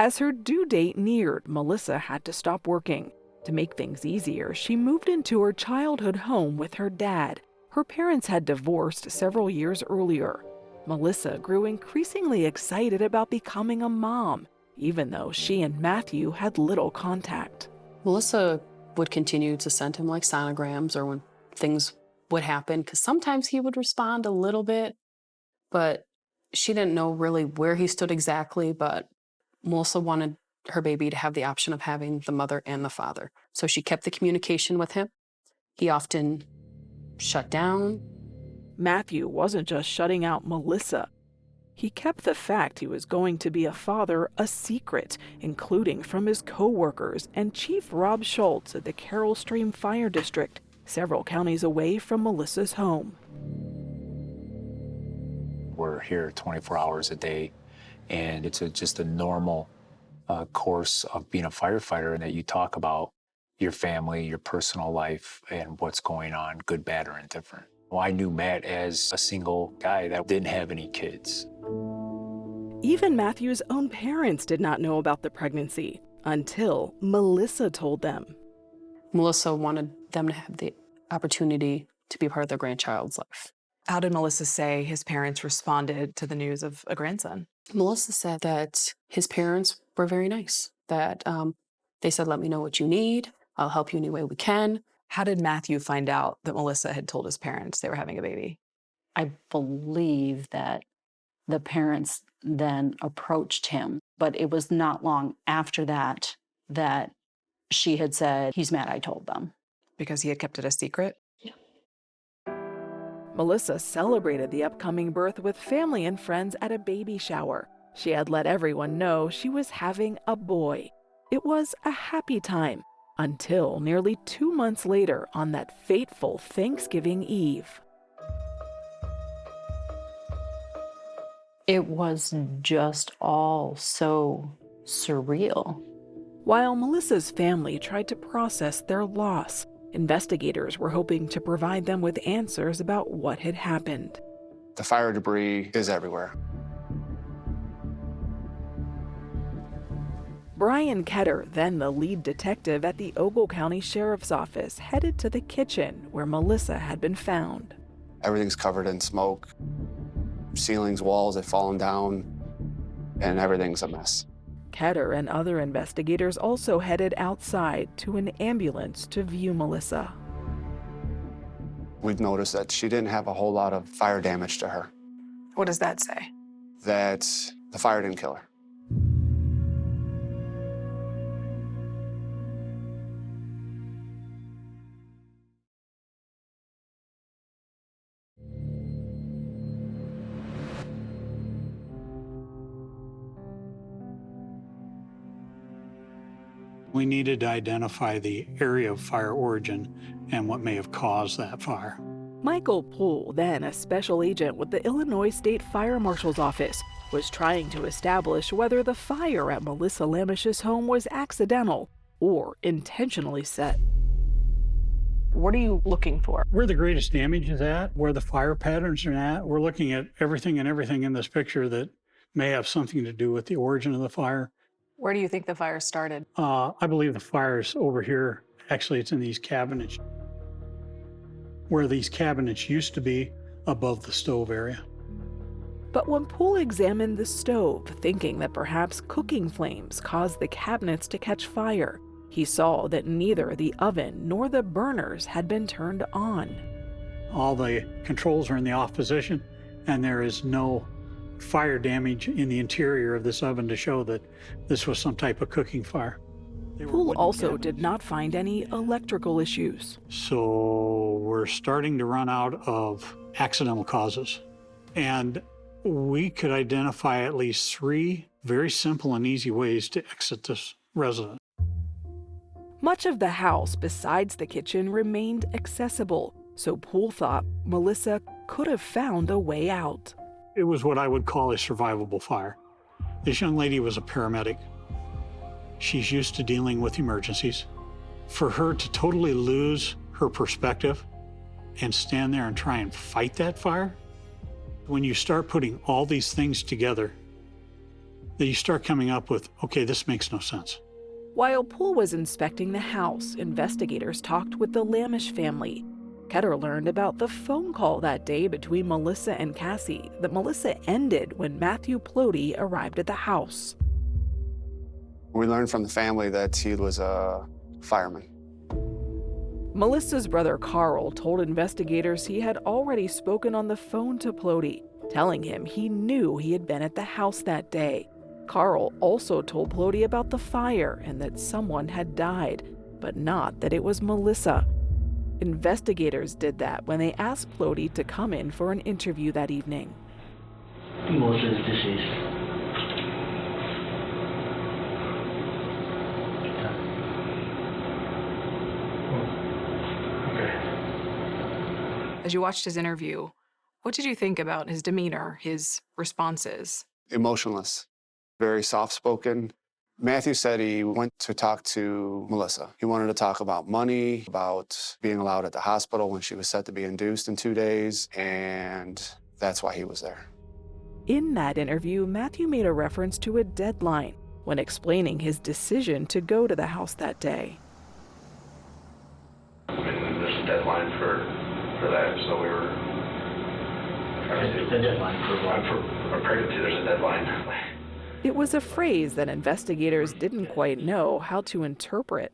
As her due date neared, Melissa had to stop working. To make things easier, she moved into her childhood home with her dad. Her parents had divorced several years earlier. Melissa grew increasingly excited about becoming a mom, even though she and Matthew had little contact. Melissa would continue to send him like sonograms or when things would happen, because sometimes he would respond a little bit, but she didn't know really where he stood exactly. But Melissa wanted her baby to have the option of having the mother and the father. So she kept the communication with him. He often shut down. Matthew wasn't just shutting out Melissa. He kept the fact he was going to be a father a secret, including from his co-workers and Chief Rob Schultz at the Carroll Stream Fire District, several counties away from Melissa's home. We're here 24 hours a day, and it's just a normal course of being a firefighter, and that you talk about your family, your personal life, and what's going on, good, bad, or indifferent. Well, I knew Matt as a single guy that didn't have any kids. Even Matthew's own parents did not know about the pregnancy until Melissa told them. Melissa wanted them to have the opportunity to be part of their grandchild's life. How did Melissa say his parents responded to the news of a grandson? Melissa said that his parents were very nice, that they said, let me know what you need. I'll help you any way we can. How did Matthew find out that Melissa had told his parents they were having a baby? I believe that the parents then approached him, but it was not long after that that she had said, he's mad I told them. Because he had kept it a secret? Yeah. Melissa celebrated the upcoming birth with family and friends at a baby shower. She had let everyone know she was having a boy. It was a happy time until nearly 2 months later on that fateful Thanksgiving Eve. It was just all so surreal. While Melissa's family tried to process their loss, investigators were hoping to provide them with answers about what had happened. The fire debris is everywhere. Brian Ketter, then the lead detective at the Ogle County Sheriff's Office, headed to the kitchen where Melissa had been found. Everything's covered in smoke. Ceilings, walls have fallen down, and everything's a mess. Ketter and other investigators also headed outside to an ambulance to view Melissa. We've noticed that she didn't have a whole lot of fire damage to her. What does that say? That the fire didn't kill her. We needed to identify the area of fire origin and what may have caused that fire. Michael Poole, then a special agent with the Illinois State Fire Marshal's Office, was trying to establish whether the fire at Melissa Lamish's home was accidental or intentionally set. What are you looking for? Where the greatest damage is at, where the fire patterns are at. We're looking at everything in this picture that may have something to do with the origin of the fire. Where do you think the fire started? I believe the fire's over here. Actually, it's in these cabinets, where these cabinets used to be above the stove area. But when Poole examined the stove, thinking that perhaps cooking flames caused the cabinets to catch fire, he saw that neither the oven nor the burners had been turned on. All the controls are in the off position, and there is no fire damage in the interior of this oven to show that this was some type of cooking fire. Poole also did not find any electrical issues. So we're starting to run out of accidental causes. And we could identify at least 3 very simple and easy ways to exit this residence. Much of the house besides the kitchen remained accessible, so Poole thought Melissa could have found a way out. It was what I would call a survivable fire. This young lady was a paramedic. She's used to dealing with emergencies. For her to totally lose her perspective and stand there and try and fight that fire, when you start putting all these things together, that you start coming up with, okay, this makes no sense. While Poole was inspecting the house, investigators talked with the Lamish family. Ketter learned about the phone call that day between Melissa and Cassie that Melissa ended when Matthew Plody arrived at the house. We learned from the family that he was a fireman. Melissa's brother Carl told investigators he had already spoken on the phone to Plody, telling him he knew he had been at the house that day. Carl also told Plody about the fire and that someone had died, but not that it was Melissa. Investigators did that when they asked Plody to come in for an interview that evening. Melissa is deceased. As you watched his interview, what did you think about his demeanor, his responses? Emotionless, very soft-spoken. Matthew said he went to talk to Melissa. He wanted to talk about money, about being allowed at the hospital when she was set to be induced in 2 days, and that's why he was there. In that interview, Matthew made a reference to a deadline when explaining his decision to go to the house that day. I mean, there's a deadline for that, so we were trying to do the deadline for a pregnancy. There's a deadline. It was a phrase that investigators didn't quite know how to interpret.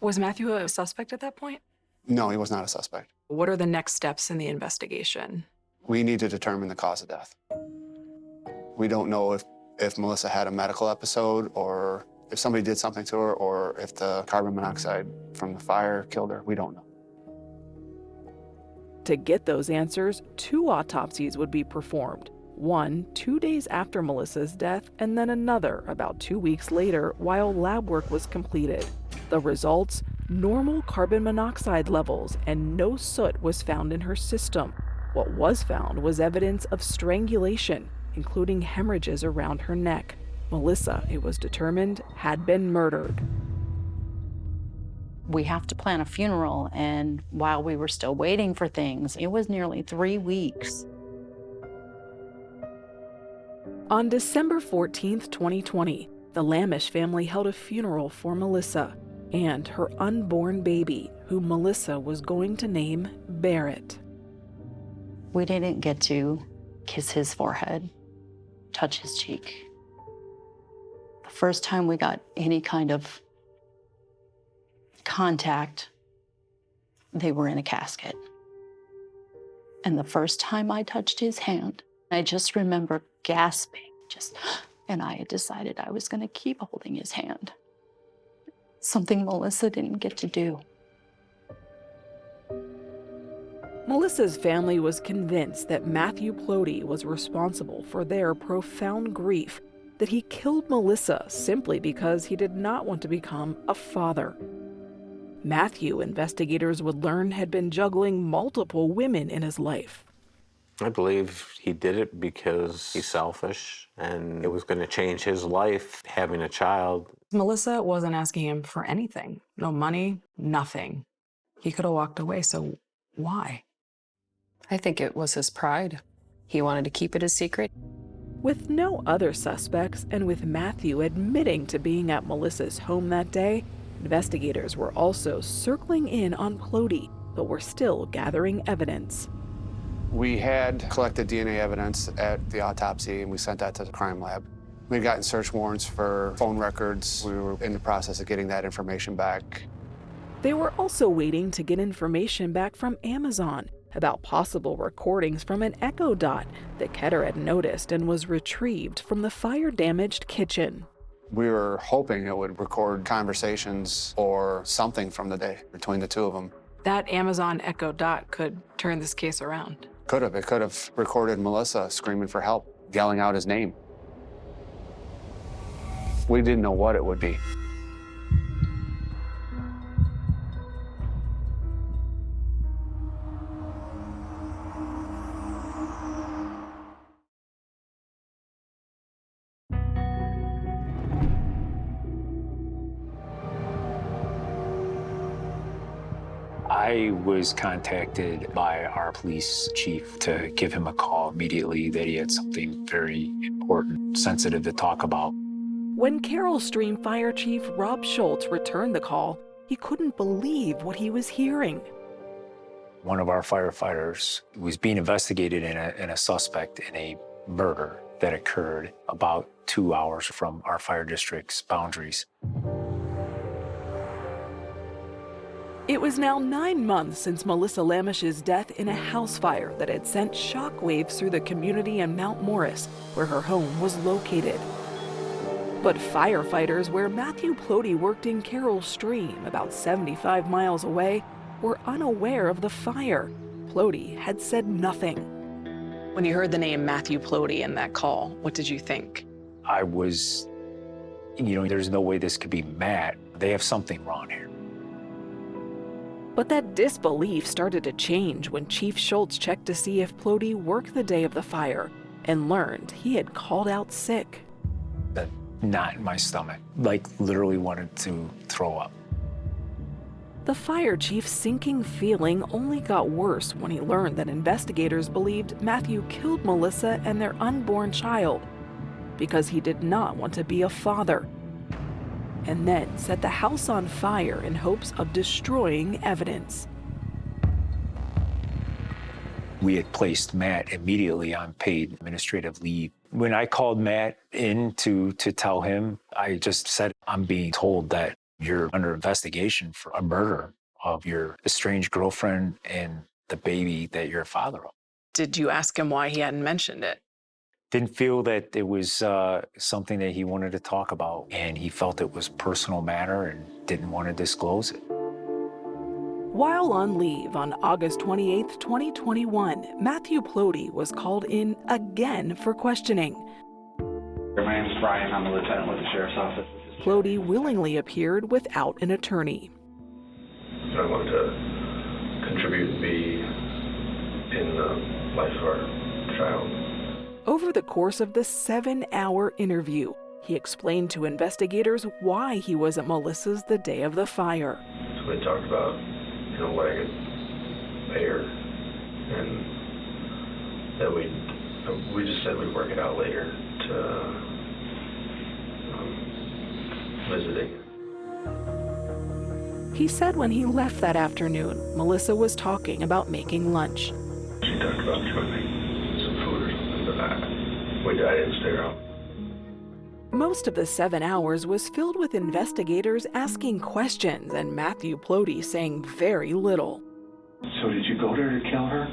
Was Matthew a suspect at that point? No, he was not a suspect. What are the next steps in the investigation? We need to determine the cause of death. We don't know if Melissa had a medical episode or if somebody did something to her or if the carbon monoxide from the fire killed her. We don't know. To get those answers, 2 autopsies would be performed. One 2 days after Melissa's death, and then another about 2 weeks later while lab work was completed. The results? Normal carbon monoxide levels, and no soot was found in her system. What was found was evidence of strangulation, including hemorrhages around her neck. Melissa, it was determined, had been murdered. We have to plan a funeral, and while we were still waiting for things, it was nearly 3 weeks. On December 14th, 2020, the Lamish family held a funeral for Melissa and her unborn baby, who Melissa was going to name Barrett. We didn't get to kiss his forehead, touch his cheek. The first time we got any kind of contact, they were in a casket. And the first time I touched his hand, I just remember gasping, and I had decided I was going to keep holding his hand. Something Melissa didn't get to do. Melissa's family was convinced that Matthew Plody was responsible for their profound grief, that he killed Melissa simply because he did not want to become a father. Matthew, investigators would learn, had been juggling multiple women in his life. I believe he did it because he's selfish and it was going to change his life having a child. Melissa wasn't asking him for anything. No money, nothing. He could have walked away, so why? I think it was his pride. He wanted to keep it a secret. With no other suspects, and with Matthew admitting to being at Melissa's home that day, investigators were also circling in on Plody, but were still gathering evidence. We had collected DNA evidence at the autopsy, and we sent that to the crime lab. We'd gotten search warrants for phone records. We were in the process of getting that information back. They were also waiting to get information back from Amazon about possible recordings from an Echo Dot that Ketter had noticed and was retrieved from the fire-damaged kitchen. We were hoping it would record conversations or something from the day between the two of them. That Amazon Echo Dot could turn this case around. Could have. It could have recorded Melissa screaming for help, yelling out his name. We didn't know what it would be. I was contacted by our police chief to give him a call. saw immediately that he had something very important, sensitive to talk about. When Carroll Stream Fire Chief Rob Schultz returned the call, he couldn't believe what he was hearing. One of our firefighters was being investigated in a suspect in a murder that occurred about 2 hours from our fire district's boundaries. It was now 9 months since Melissa Lamish's death in a house fire that had sent shockwaves through the community in Mount Morris, where her home was located. But firefighters where Matthew Plody worked in Carroll Stream, about 75 miles away, were unaware of the fire. Plody had said nothing. When you heard the name Matthew Plody in that call, what did you think? I was, there's no way this could be Matt. They have something wrong here. But that disbelief started to change when Chief Schultz checked to see if Plody worked the day of the fire and learned he had called out sick. That knot in my stomach, literally wanted to throw up. The fire chief's sinking feeling only got worse when he learned that investigators believed Matthew killed Melissa and their unborn child because he did not want to be a father, and then set the house on fire in hopes of destroying evidence. We had placed Matt immediately on paid administrative leave. When I called Matt in to tell him, I just said, I'm being told that you're under investigation for a murder of your estranged girlfriend and the baby that you're a father of. Did you ask him why he hadn't mentioned it? Didn't feel that it was something that he wanted to talk about, and he felt it was a personal matter and didn't want to disclose it. While on leave on August 28, 2021, Matthew Plody was called in again for questioning. My name is Brian. I'm a lieutenant with the Sheriff's Office. Plody willingly appeared without an attorney. I wanted to contribute and be in the life of our child. Over the course of the 7-hour interview, he explained to investigators why he was at Melissa's the day of the fire. So we talked about, what I could pay her, and that we just said we'd work it out later to visiting. He said when he left that afternoon, Melissa was talking about making lunch. She talked about trying to make some food or something, but I didn't stay around. Most of the 7 hours was filled with investigators asking questions and Matthew Plody saying very little. So did you go there to kill her?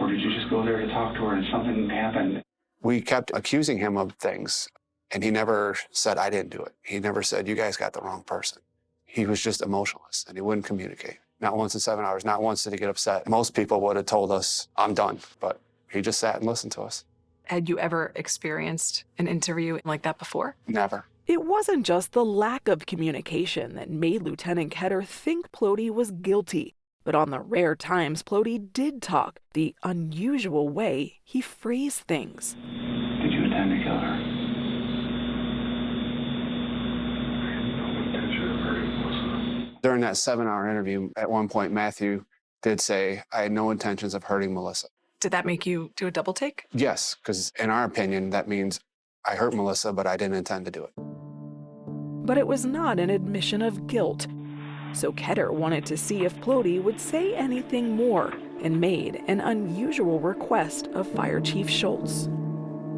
Or did you just go there to talk to her and something happened? We kept accusing him of things, and he never said, I didn't do it. He never said, you guys got the wrong person. He was just emotionless, and he wouldn't communicate. Not once in 7 hours, not once did he get upset. Most people would have told us, I'm done, but he just sat and listened to us. Had you ever experienced an interview like that before? Never. It wasn't just the lack of communication that made Lieutenant Ketter think Plody was guilty, but on the rare times Plody did talk, the unusual way he phrased things. Did you intend to kill her? I had no intention of hurting Melissa. During that 7-hour interview, at one point, Matthew did say, I had no intentions of hurting Melissa. Did that make you do a double take? Yes, because in our opinion, that means I hurt Melissa, but I didn't intend to do it. But it was not an admission of guilt. So Ketter wanted to see if Plody would say anything more and made an unusual request of Fire Chief Schultz.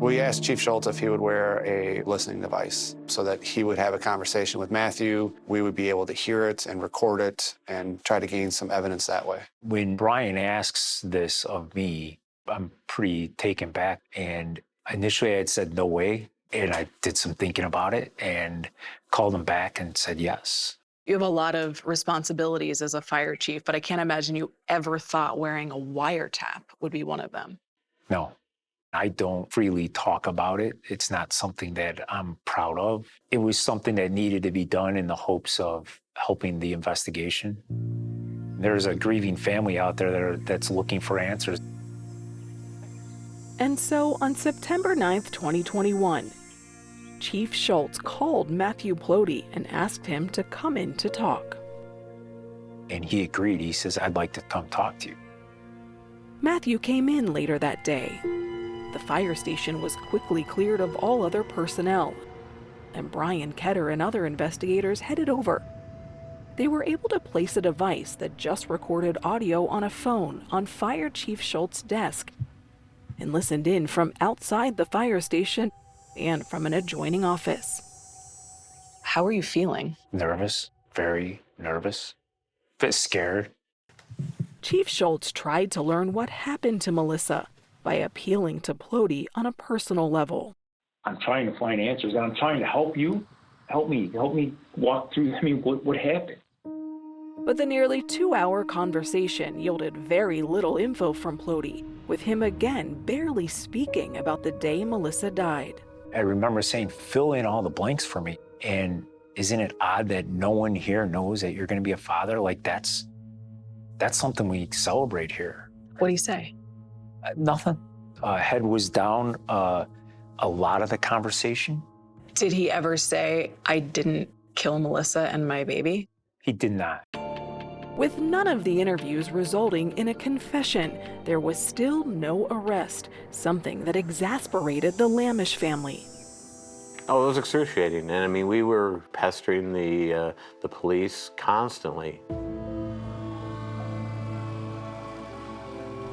We asked Chief Schultz if he would wear a listening device so that he would have a conversation with Matthew. We would be able to hear it and record it and try to gain some evidence that way. When Brian asks this of me, I'm pretty taken back. And initially I had said no way. And I did some thinking about it and called him back and said yes. You have a lot of responsibilities as a fire chief, but I can't imagine you ever thought wearing a wiretap would be one of them. No. I don't freely talk about it. It's not something that I'm proud of. It was something that needed to be done in the hopes of helping the investigation. There's a grieving family out there that's looking for answers. And so on September 9th, 2021, Chief Schultz called Matthew Plody and asked him to come in to talk. And he agreed. He says, I'd like to come talk to you. Matthew came in later that day. The fire station was quickly cleared of all other personnel, and Brian Ketter and other investigators headed over. They were able to place a device that just recorded audio on a phone on Fire Chief Schultz's desk and listened in from outside the fire station and from an adjoining office. How are you feeling? Nervous, very nervous, a bit scared. Chief Schultz tried to learn what happened to Melissa by appealing to Plody on a personal level. I'm trying to find answers, and I'm trying to help you. Help me walk through, what happened? But the nearly 2-hour conversation yielded very little info from Plody, with him again barely speaking about the day Melissa died. I remember saying, fill in all the blanks for me. And isn't it odd that no one here knows that you're going to be a father? Like, that's something we celebrate here. What do you say? Nothing. Head was down a lot of the conversation. Did he ever say, I didn't kill Melissa and my baby? He did not. With none of the interviews resulting in a confession, there was still no arrest, something that exasperated the Lamish family. Oh, it was excruciating. And I mean, we were pestering the police constantly.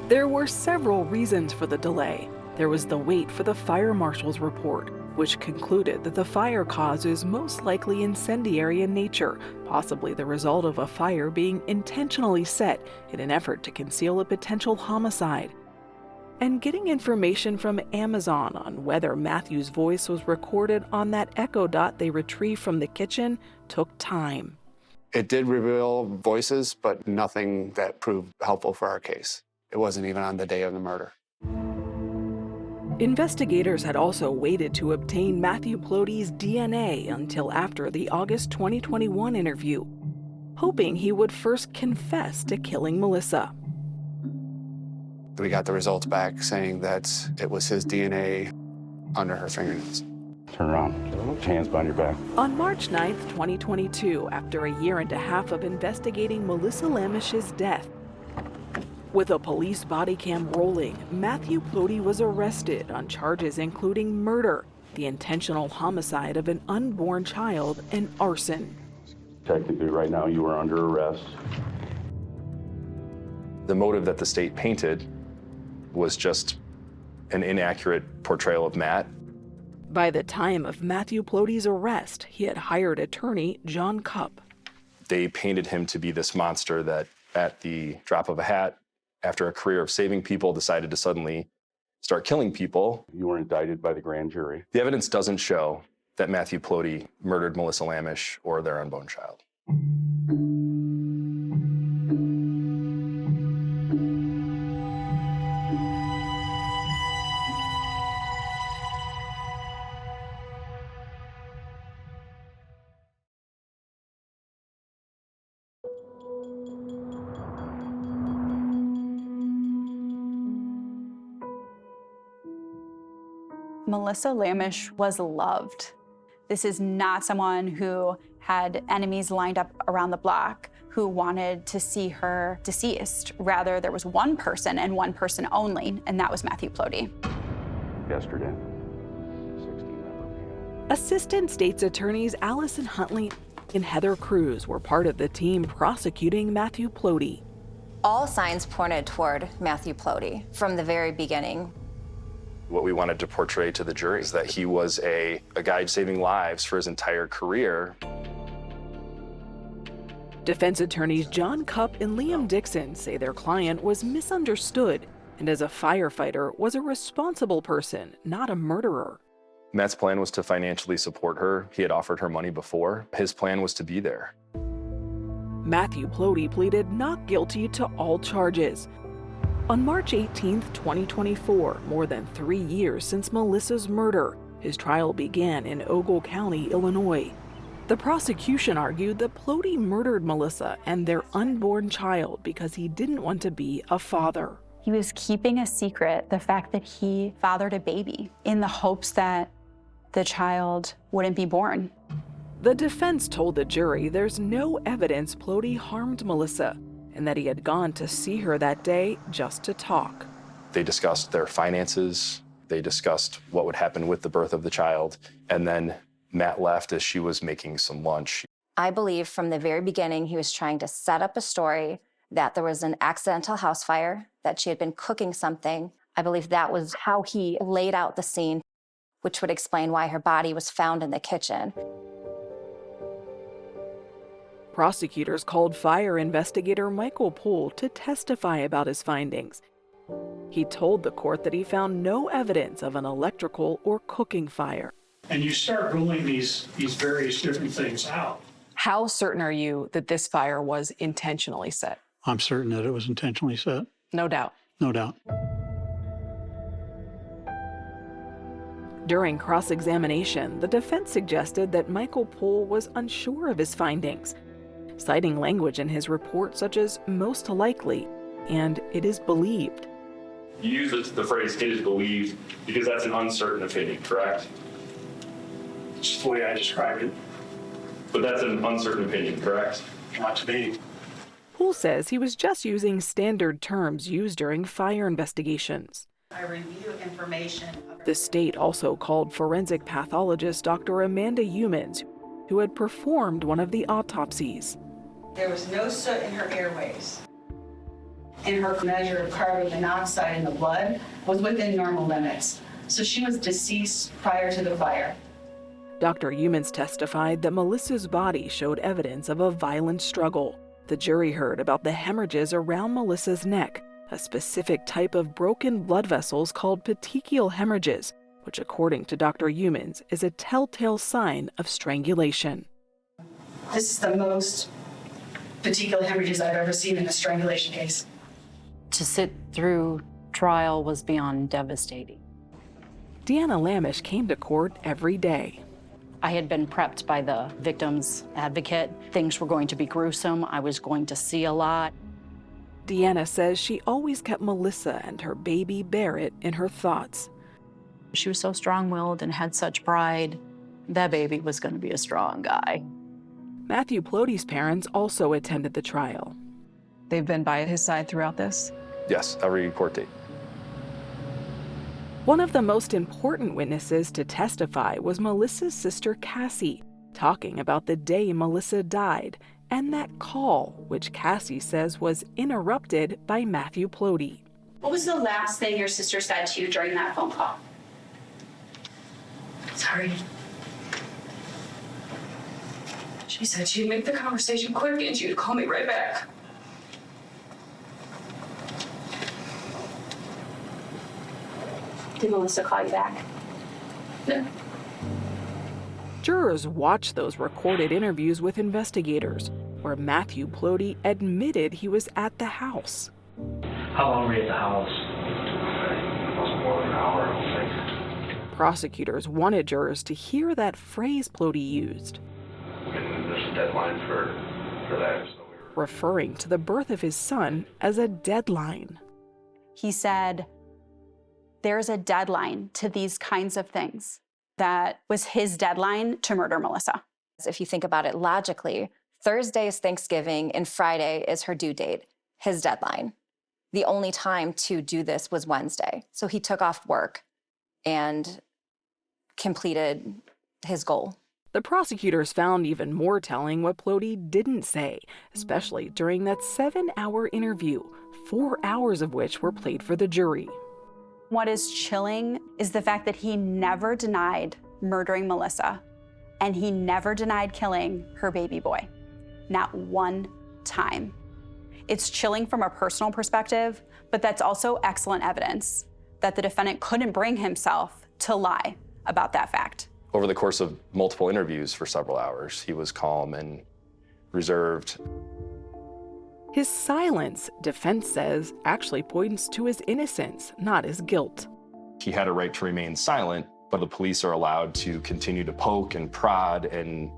There were several reasons for the delay. There was the wait for the fire marshal's report, which concluded that the fire cause is most likely incendiary in nature, possibly the result of a fire being intentionally set in an effort to conceal a potential homicide. And getting information from Amazon on whether Matthew's voice was recorded on that echo dot they retrieved from the kitchen took time. It did reveal voices, but nothing that proved helpful for our case. It wasn't even on the day of the murder. Investigators had also waited to obtain Matthew Plody's DNA until after the August 2021 interview, hoping he would first confess to killing Melissa. We got the results back saying that it was his DNA under her fingernails. Turn around, hands behind your back. On March 9th, 2022, after a year and a half of investigating Melissa Lamish's death, with a police body cam rolling, Matthew Plody was arrested on charges including murder, the intentional homicide of an unborn child, and arson. Technically, right now, you are under arrest. The motive that the state painted was just an inaccurate portrayal of Matt. By the time of Matthew Plody's arrest, he had hired attorney John Cupp. They painted him to be this monster that, at the drop of a hat, after a career of saving people, decided to suddenly start killing people. You were indicted by the grand jury. The evidence doesn't show that Matthew Plody murdered Melissa Lamish or their unborn child. Melissa Lamish was loved. This is not someone who had enemies lined up around the block who wanted to see her deceased. Rather, there was one person and one person only, and that was Matthew Plody. Yesterday. Assistant State's Attorneys Allison Huntley and Heather Cruz were part of the team prosecuting Matthew Plody. All signs pointed toward Matthew Plody from the very beginning. What we wanted to portray to the jury is that he was a guy saving lives for his entire career. Defense attorneys John Cupp and Liam Dixon say their client was misunderstood and as a firefighter was a responsible person, not a murderer. Matt's plan was to financially support her. He had offered her money before. His plan was to be there. Matthew Plody pleaded not guilty to all charges. On March 18, 2024, more than 3 years since Melissa's murder, his trial began in Ogle County, Illinois. The prosecution argued that Plody murdered Melissa and their unborn child because he didn't want to be a father. He was keeping a secret the fact that he fathered a baby in the hopes that the child wouldn't be born. The defense told the jury there's no evidence Plody harmed Melissa, and that he had gone to see her that day just to talk. They discussed their finances. They discussed what would happen with the birth of the child. And then Matt left as she was making some lunch. I believe from the very beginning he was trying to set up a story that there was an accidental house fire, that she had been cooking something. I believe that was how he laid out the scene, which would explain why her body was found in the kitchen. Prosecutors called fire investigator Michael Poole to testify about his findings. He told the court that he found no evidence of an electrical or cooking fire. And you start ruling these various different things out. How certain are you that this fire was intentionally set? I'm certain that it was intentionally set. No doubt. No doubt. During cross-examination, the defense suggested that Michael Poole was unsure of his findings, citing language in his report such as most likely and it is believed. You use the phrase, it is believed, because that's an uncertain opinion, correct? It's the way I described it. But that's an uncertain opinion, correct? Not to me. Poole says he was just using standard terms used during fire investigations. I review information. The state also called forensic pathologist Dr. Amanda Humans, who had performed one of the autopsies. There was no soot in her airways. And her measure of carbon monoxide in the blood was within normal limits. So she was deceased prior to the fire. Dr. Humans testified that Melissa's body showed evidence of a violent struggle. The jury heard about the hemorrhages around Melissa's neck, a specific type of broken blood vessels called petechial hemorrhages, which according to Dr. Humans is a telltale sign of strangulation. This is the most petechial hemorrhages I've ever seen in a strangulation case. To sit through trial was beyond devastating. Deanna Lamish came to court every day. I had been prepped by the victim's advocate. Things were going to be gruesome. I was going to see a lot. Deanna says she always kept Melissa and her baby Barrett in her thoughts. She was so strong-willed and had such pride. That baby was going to be a strong guy. Matthew Ploty's parents also attended the trial. They've been by his side throughout this? Yes, every court date. One of the most important witnesses to testify was Melissa's sister Cassie, talking about the day Melissa died and that call, which Cassie says was interrupted by Matthew Ploty. What was the last thing your sister said to you during that phone call? Sorry. She said she'd make the conversation quick and she'd call me right back. Did Melissa call you back? No. Jurors watched those recorded interviews with investigators, where Matthew Ploty admitted he was at the house. How long were you at the house? It wasn't more than an hour, I don't think. Prosecutors wanted jurors to hear that phrase Ploty used, And there's a deadline for that. So referring to the birth of his son as a deadline. He said, there's a deadline to these kinds of things. That was his deadline to murder Melissa. If you think about it logically, Thursday is Thanksgiving and Friday is her due date, his deadline. The only time to do this was Wednesday. So he took off work and completed his goal. The prosecutors found even more telling what Ploty didn't say, especially during that 7-hour interview, 4 hours of which were played for the jury. What is chilling is the fact that he never denied murdering Melissa, and he never denied killing her baby boy. Not one time. It's chilling from a personal perspective, but that's also excellent evidence that the defendant couldn't bring himself to lie about that fact. Over the course of multiple interviews for several hours, he was calm and reserved. His silence, defense says, actually points to his innocence, not his guilt. He had a right to remain silent, but the police are allowed to continue to poke and prod and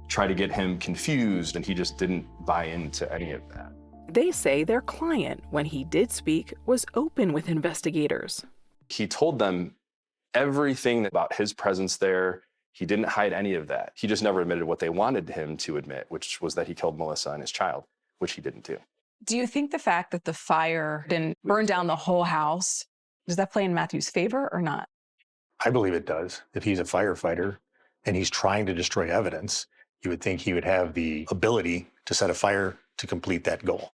try to get him confused, and he just didn't buy into any of that. They say their client, when he did speak, was open with investigators. He told them everything about his presence there. He didn't hide any of that. He just never admitted what they wanted him to admit, which was that he killed Melissa and his child, which he didn't do. Do you think the fact that the fire didn't burn down the whole house, does that play in Matthew's favor or not? I believe it does. If he's a firefighter and he's trying to destroy evidence, you would think he would have the ability to set a fire to complete that goal.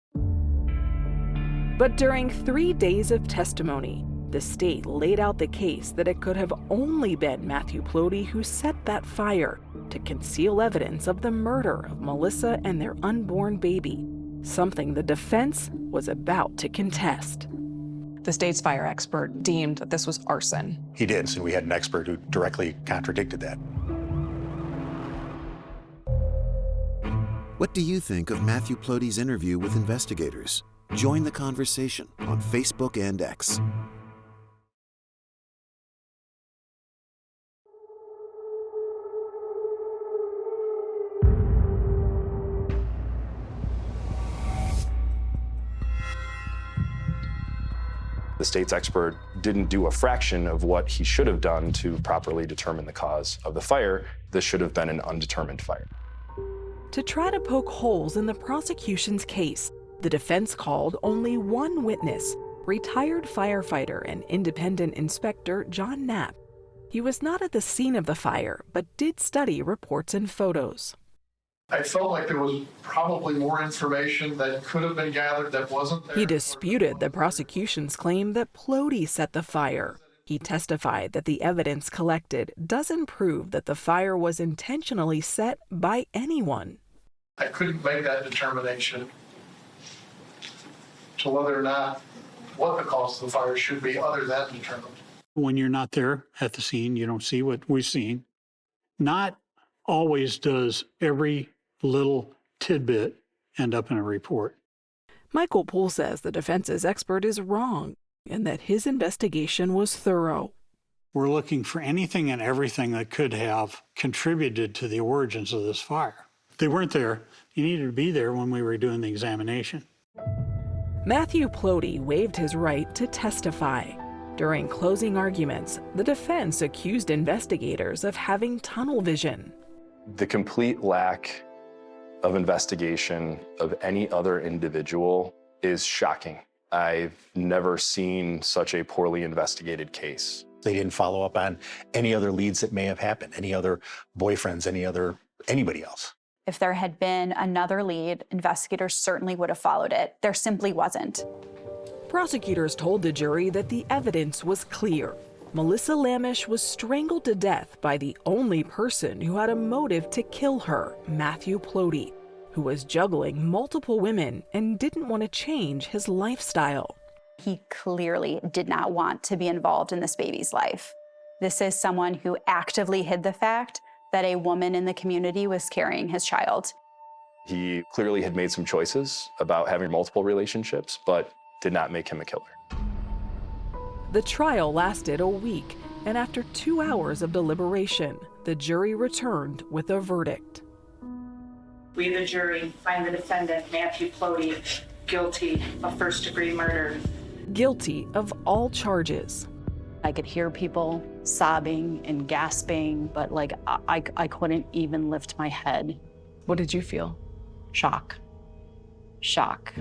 But during 3 days of testimony, the state laid out the case that it could have only been Matthew Plody who set that fire to conceal evidence of the murder of Melissa and their unborn baby, something the defense was about to contest. The state's fire expert deemed that this was arson. He did, and we had an expert who directly contradicted that. What do you think of Matthew Plody's interview with investigators? Join the conversation on Facebook and X. The state's expert didn't do a fraction of what he should have done to properly determine the cause of the fire. This should have been an undetermined fire. To try to poke holes in the prosecution's case, the defense called only one witness, retired firefighter and independent inspector John Knapp. He was not at the scene of the fire, but did study reports and photos. I felt like there was probably more information that could have been gathered that wasn't there. He disputed the prosecution's claim that Plody set the fire. He testified that the evidence collected doesn't prove that the fire was intentionally set by anyone. I couldn't make that determination to whether or not what the cause of the fire should be other than determined. When you're not there at the scene, you don't see what we've seen. Not always does every little tidbit end up in a report. Michael Poole says the defense's expert is wrong and that his investigation was thorough. We're looking for anything and everything that could have contributed to the origins of this fire. If they weren't there, you needed to be there when we were doing the examination. Matthew Plody waived his right to testify. During closing arguments, the defense accused investigators of having tunnel vision. The complete lack of investigation of any other individual is shocking. I've never seen such a poorly investigated case. They didn't follow up on any other leads that may have happened, any other boyfriends, anybody else. If there had been another lead, investigators certainly would have followed it. There simply wasn't. Prosecutors told the jury that the evidence was clear. Melissa Lamish was strangled to death by the only person who had a motive to kill her, Matthew Plody, who was juggling multiple women and didn't want to change his lifestyle. He clearly did not want to be involved in this baby's life. This is someone who actively hid the fact that a woman in the community was carrying his child. He clearly had made some choices about having multiple relationships, but did not make him a killer. The trial lasted a week, and after 2 hours of deliberation, the jury returned with a verdict. We, the jury, find the defendant, Matthew Plody, guilty of first-degree murder. Guilty of all charges. I could hear people sobbing and gasping, but I couldn't even lift my head. What did you feel? Shock. Shock.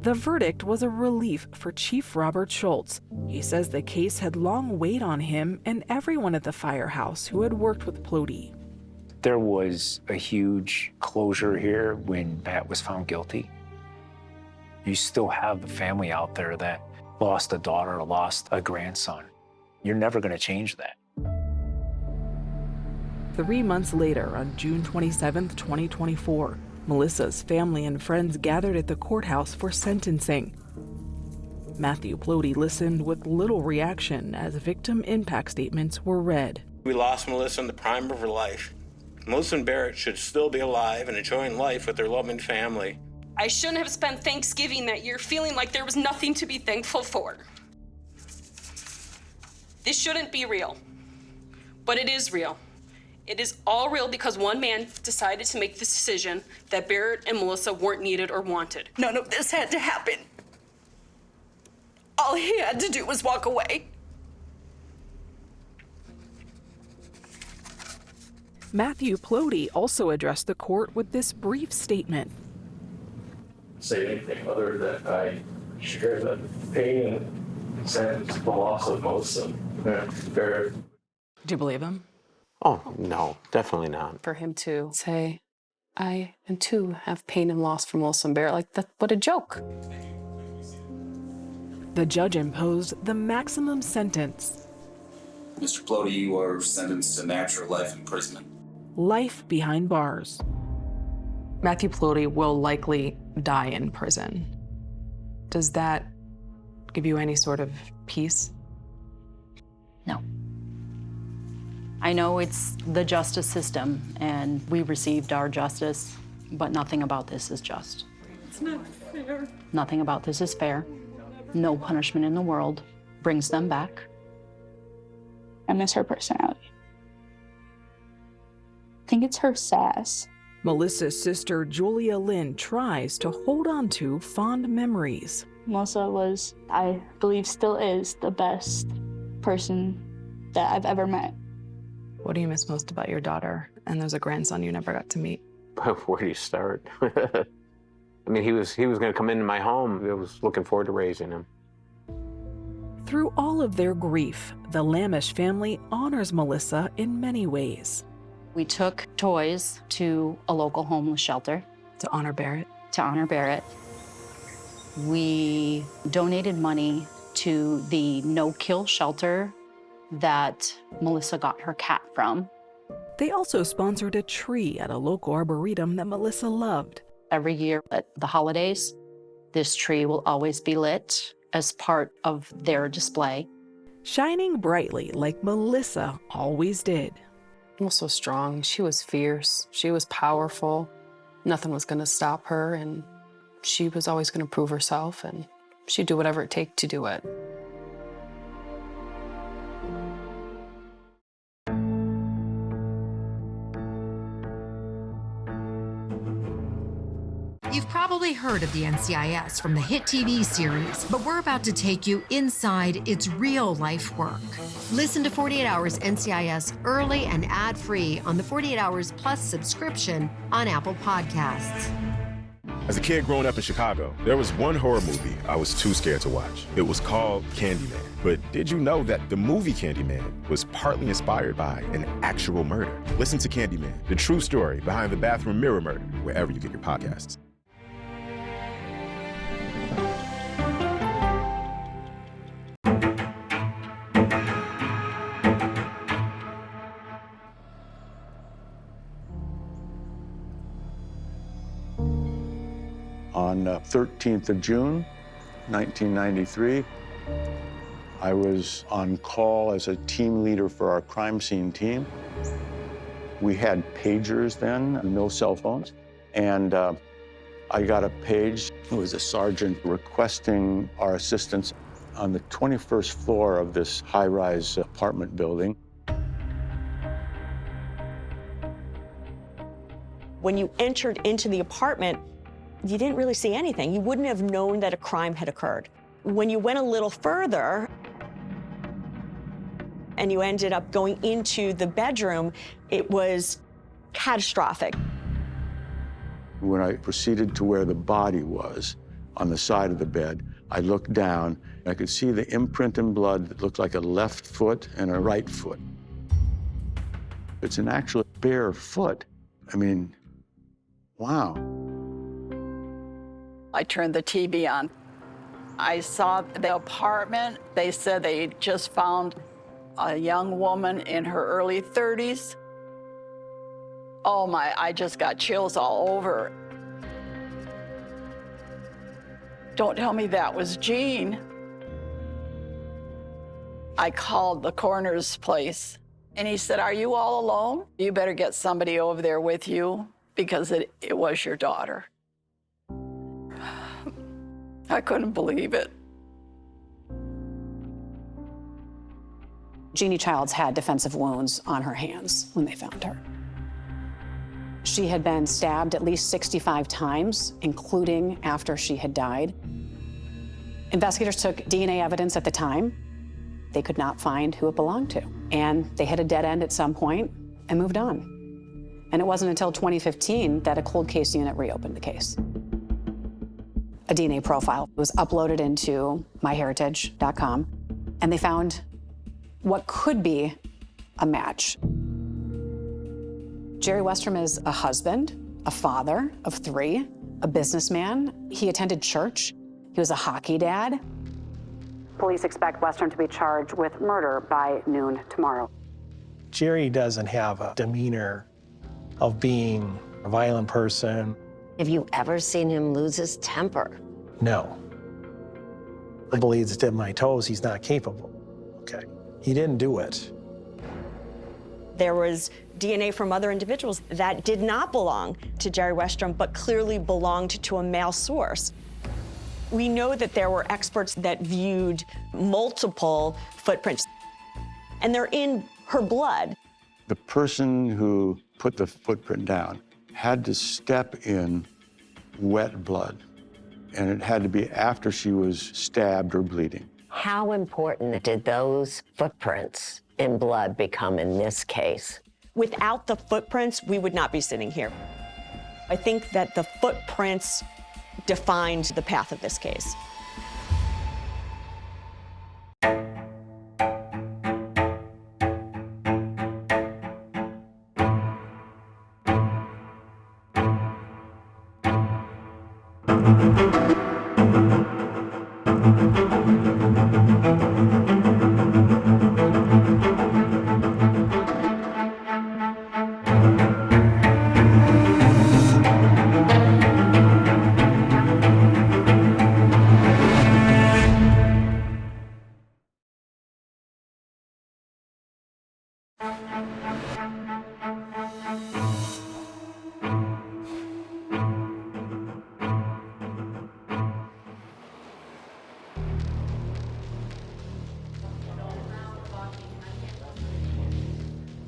The verdict was a relief for Chief Robert Schultz. He says the case had long weighed on him and everyone at the firehouse who had worked with Plody. There was a huge closure here when Matt was found guilty. You still have the family out there that lost a daughter or lost a grandson. You're never going to change that. 3 months later, on June 27, 2024, Melissa's family and friends gathered at the courthouse for sentencing. Matthew Plody listened with little reaction as victim impact statements were read. We lost Melissa in the prime of her life. Melissa and Barrett should still be alive and enjoying life with their loving family. I shouldn't have spent Thanksgiving that year feeling like there was nothing to be thankful for. This shouldn't be real, but it is real. It is all real because one man decided to make this decision that Barrett and Melissa weren't needed or wanted. None of this had to happen. All he had to do was walk away. Matthew Plody also addressed the court with this brief statement. say anything other than I share the pain and sadness of the loss of Melissa and Barrett. Do you believe him? Oh, no, definitely not. For him to say, I too have pain and loss from Melissa and Barrett, like, that, what a joke. The judge imposed the maximum sentence. Mr. Plody, you are sentenced to natural life imprisonment. Life behind bars. Matthew Plody will likely die in prison. Does that give you any sort of peace? No. I know it's the justice system, and we received our justice, but nothing about this is just. It's not fair. Nothing about this is fair. No punishment in the world brings them back. I miss her personality. I think it's her sass. Melissa's sister, Julia Lynn, tries to hold on to fond memories. Melissa was, I believe still is, the best person that I've ever met. What do you miss most about your daughter? And there's a grandson you never got to meet. Where do you start? I mean, he was going to come into my home. I was looking forward to raising him. Through all of their grief, the Lamish family honors Melissa in many ways. We took toys to a local homeless shelter. To honor Barrett? To honor Barrett. We donated money to the no-kill shelter that Melissa got her cat from. They also sponsored a tree at a local arboretum that Melissa loved. Every year at the holidays, this tree will always be lit as part of their display. Shining brightly like Melissa always did. Also strong. She was fierce. She was powerful. Nothing was going to stop her, and she was always going to prove herself, and she'd do whatever it takes to do it. You've probably heard of the NCIS from the hit TV series, but we're about to take you inside its real-life work. Listen to 48 Hours NCIS early and ad-free on the 48 Hours Plus subscription on Apple Podcasts. As a kid growing up in Chicago, there was one horror movie I was too scared to watch. It was called Candyman. But did you know that the movie Candyman was partly inspired by an actual murder? Listen to Candyman, the true story behind the bathroom mirror murder, wherever you get your podcasts. On 13th of June, 1993, I was on call as a team leader for our crime scene team. We had pagers then, no cell phones, and I got a page. It was a sergeant requesting our assistance on the 21st floor of this high-rise apartment building. When you entered into the apartment, you didn't really see anything. You wouldn't have known that a crime had occurred. When you went a little further and you ended up going into the bedroom, it was catastrophic. When I proceeded to where the body was, on the side of the bed, I looked down, and I could see the imprint in blood that looked like a left foot and a right foot. It's an actual bare foot. I mean, wow. I turned the TV on. I saw the apartment. They said they just found a young woman in her early 30s. Oh my, I just got chills all over. Don't tell me that was Jean. I called the coroner's place, and he said, "Are you all alone? You better get somebody over there with you because it was your daughter." I couldn't believe it. Jeannie Childs had defensive wounds on her hands when they found her. She had been stabbed at least 65 times, including after she had died. Investigators took DNA evidence at the time. They could not find who it belonged to. And they hit a dead end at some point and moved on. And it wasn't until 2015 that a cold case unit reopened the case. a DNA profile. It was uploaded into myheritage.com, and they found what could be a match. Jerry Westrom is a husband, a father of 3, a businessman. He attended church. He was a hockey dad. Police expect Westrom to be charged with murder by noon tomorrow. Jerry doesn't have a demeanor of being a violent person. Have you ever seen him lose his temper? No. I believe it's at my toes, he's not capable. Okay. He didn't do it. There was DNA from other individuals that did not belong to Jerry Westrom, but clearly belonged to a male source. We know that there were experts that viewed multiple footprints, and they're in her blood. The person who put the footprint down had to step in wet blood, and it had to be after she was stabbed or bleeding. How important did those footprints in blood become in this case? Without the footprints, we would not be sitting here. I think that the footprints defined the path of this case.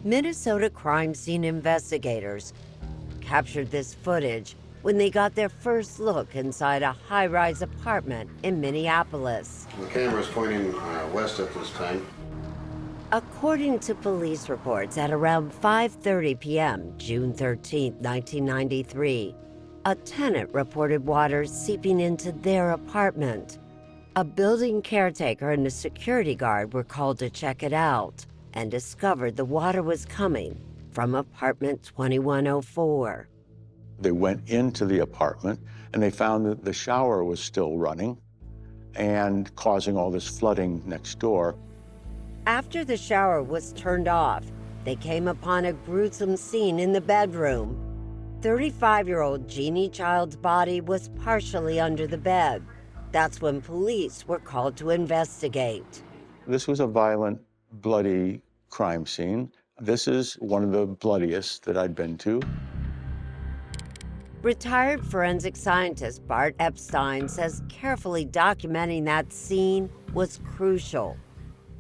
Minnesota crime scene investigators captured this footage when they got their first look inside a high-rise apartment in Minneapolis. The camera's pointing west at this time. According to police reports, at around 5:30 p.m., June 13, 1993, a tenant reported water seeping into their apartment. A building caretaker and a security guard were called to check it out and discovered the water was coming from apartment 2104. They went into the apartment and they found that the shower was still running and causing all this flooding next door. After the shower was turned off, they came upon a gruesome scene in the bedroom. 35-year-old Jeannie Child's body was partially under the bed. That's when police were called to investigate. This was a violent, bloody crime scene. This is one of the bloodiest that I'd been to. Retired forensic scientist Bart Epstein says carefully documenting that scene was crucial.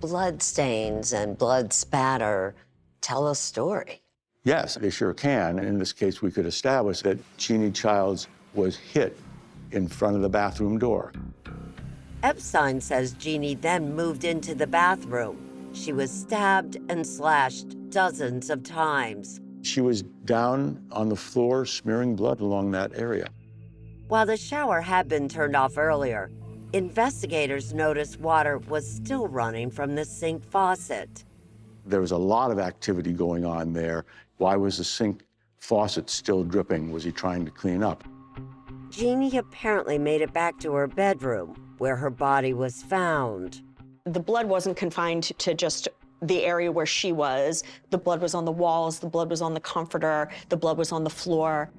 Blood stains and blood spatter tell a story. Yes, they sure can. In this case, we could establish that Jeannie Childs was hit in front of the bathroom door. Epstein says Jeannie then moved into the bathroom. She was stabbed and slashed dozens of times. She was down on the floor smearing blood along that area. While the shower had been turned off earlier, investigators noticed water was still running from the sink faucet. There was a lot of activity going on there. Why was the sink faucet still dripping? Was he trying to clean up? Jeannie apparently made it back to her bedroom, where her body was found. The blood wasn't confined to just the area where she was. The blood was on the walls, the blood was on the comforter, the blood was on the floor.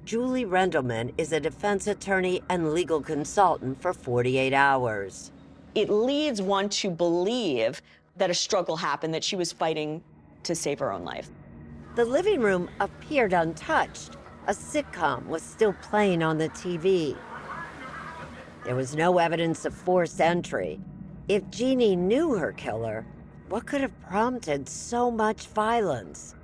Julie Rendelman is a defense attorney and legal consultant for 48 Hours. It leads one to believe that a struggle happened, that she was fighting to save her own life. The living room appeared untouched. A sitcom was still playing on the TV. There was no evidence of forced entry. If Jeannie knew her killer, what could have prompted so much violence?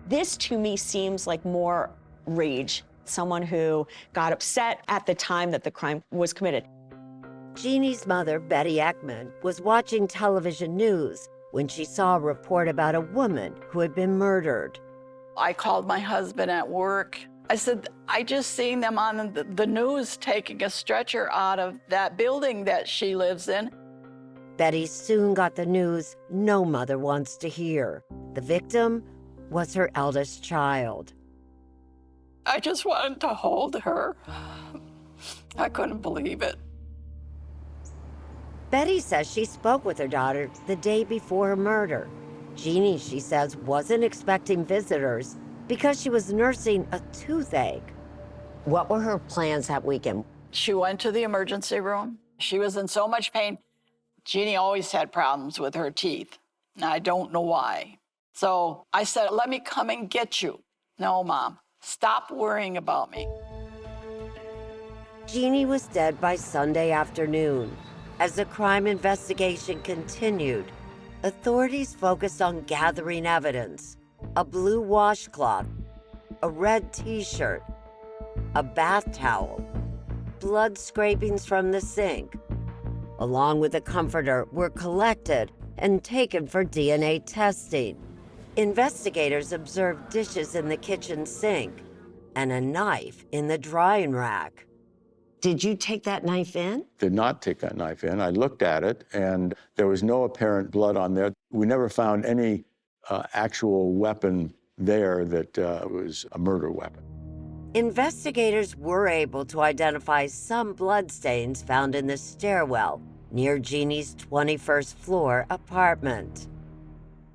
This, to me, seems like more rage. Someone who got upset at the time that the crime was committed. Jeannie's mother, Betty Ekman, was watching television news when she saw a report about a woman who had been murdered. I called my husband at work. I said, I just seen them on the news taking a stretcher out of that building that she lives in. Betty soon got the news no mother wants to hear. The victim was her eldest child. I just wanted to hold her. I couldn't believe it. Betty says she spoke with her daughter the day before her murder. Jeannie, she says, wasn't expecting visitors because she was nursing a toothache. What were her plans that weekend? She went to the emergency room. She was in so much pain. Jeannie always had problems with her teeth, and I don't know why. So I said, let me come and get you. No, Mom, stop worrying about me. Jeannie was dead by Sunday afternoon. As the crime investigation continued, authorities focused on gathering evidence: a blue washcloth, a red t-shirt, a bath towel, blood scrapings from the sink, along with a comforter, were collected and taken for DNA testing. Investigators observed dishes in the kitchen sink and a knife in the drying rack. Did you take that knife in? Did not take that knife in. I looked at it, and there was no apparent blood on there. We never found any actual weapon there that was a murder weapon. Investigators were able to identify some bloodstains found in the stairwell near Jeannie's 21st floor apartment.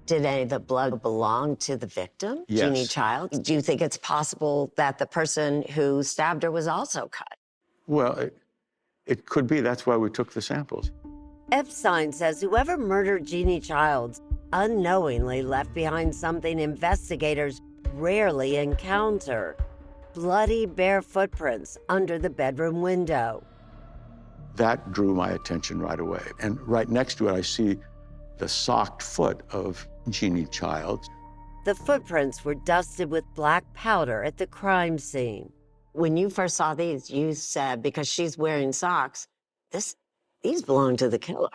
Did any of the blood belong to the victim, Yes. Jeannie Child? Do you think it's possible that the person who stabbed her was also cut? Well, it could be. That's why we took the samples. Epstein says whoever murdered Jeannie Childs unknowingly left behind something investigators rarely encounter: bloody, bare footprints under the bedroom window. That drew my attention right away. And right next to it, I see the socked foot of Jeannie Childs. The footprints were dusted with black powder at the crime scene. When you first saw these, you said, because she's wearing socks, these belong to the killer.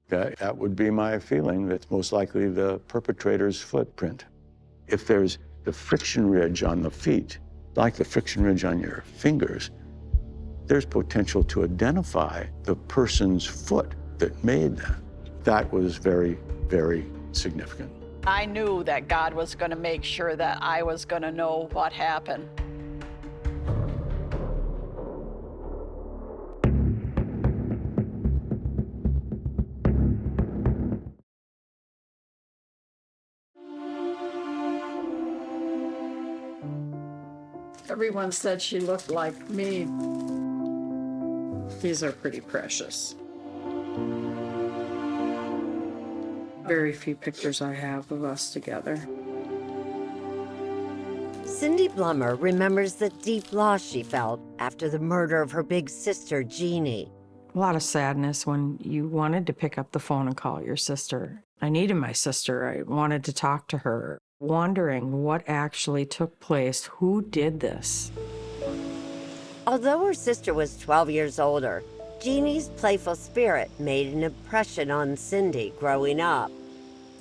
That would be my feeling. That's most likely the perpetrator's footprint. If there's the friction ridge on the feet, like the friction ridge on your fingers, there's potential to identify the person's foot that made that. That was very, very significant. I knew that God was going to make sure that I was going to know what happened. Everyone said she looked like me. These are pretty precious. Very few pictures I have of us together. Cindy Blummer remembers the deep loss she felt after the murder of her big sister, Jeannie. A lot of sadness when you wanted to pick up the phone and call your sister. I needed my sister. I wanted to talk to her, wondering what actually took place. Who did this? Although her sister was 12 years older, Jeannie's playful spirit made an impression on Cindy growing up.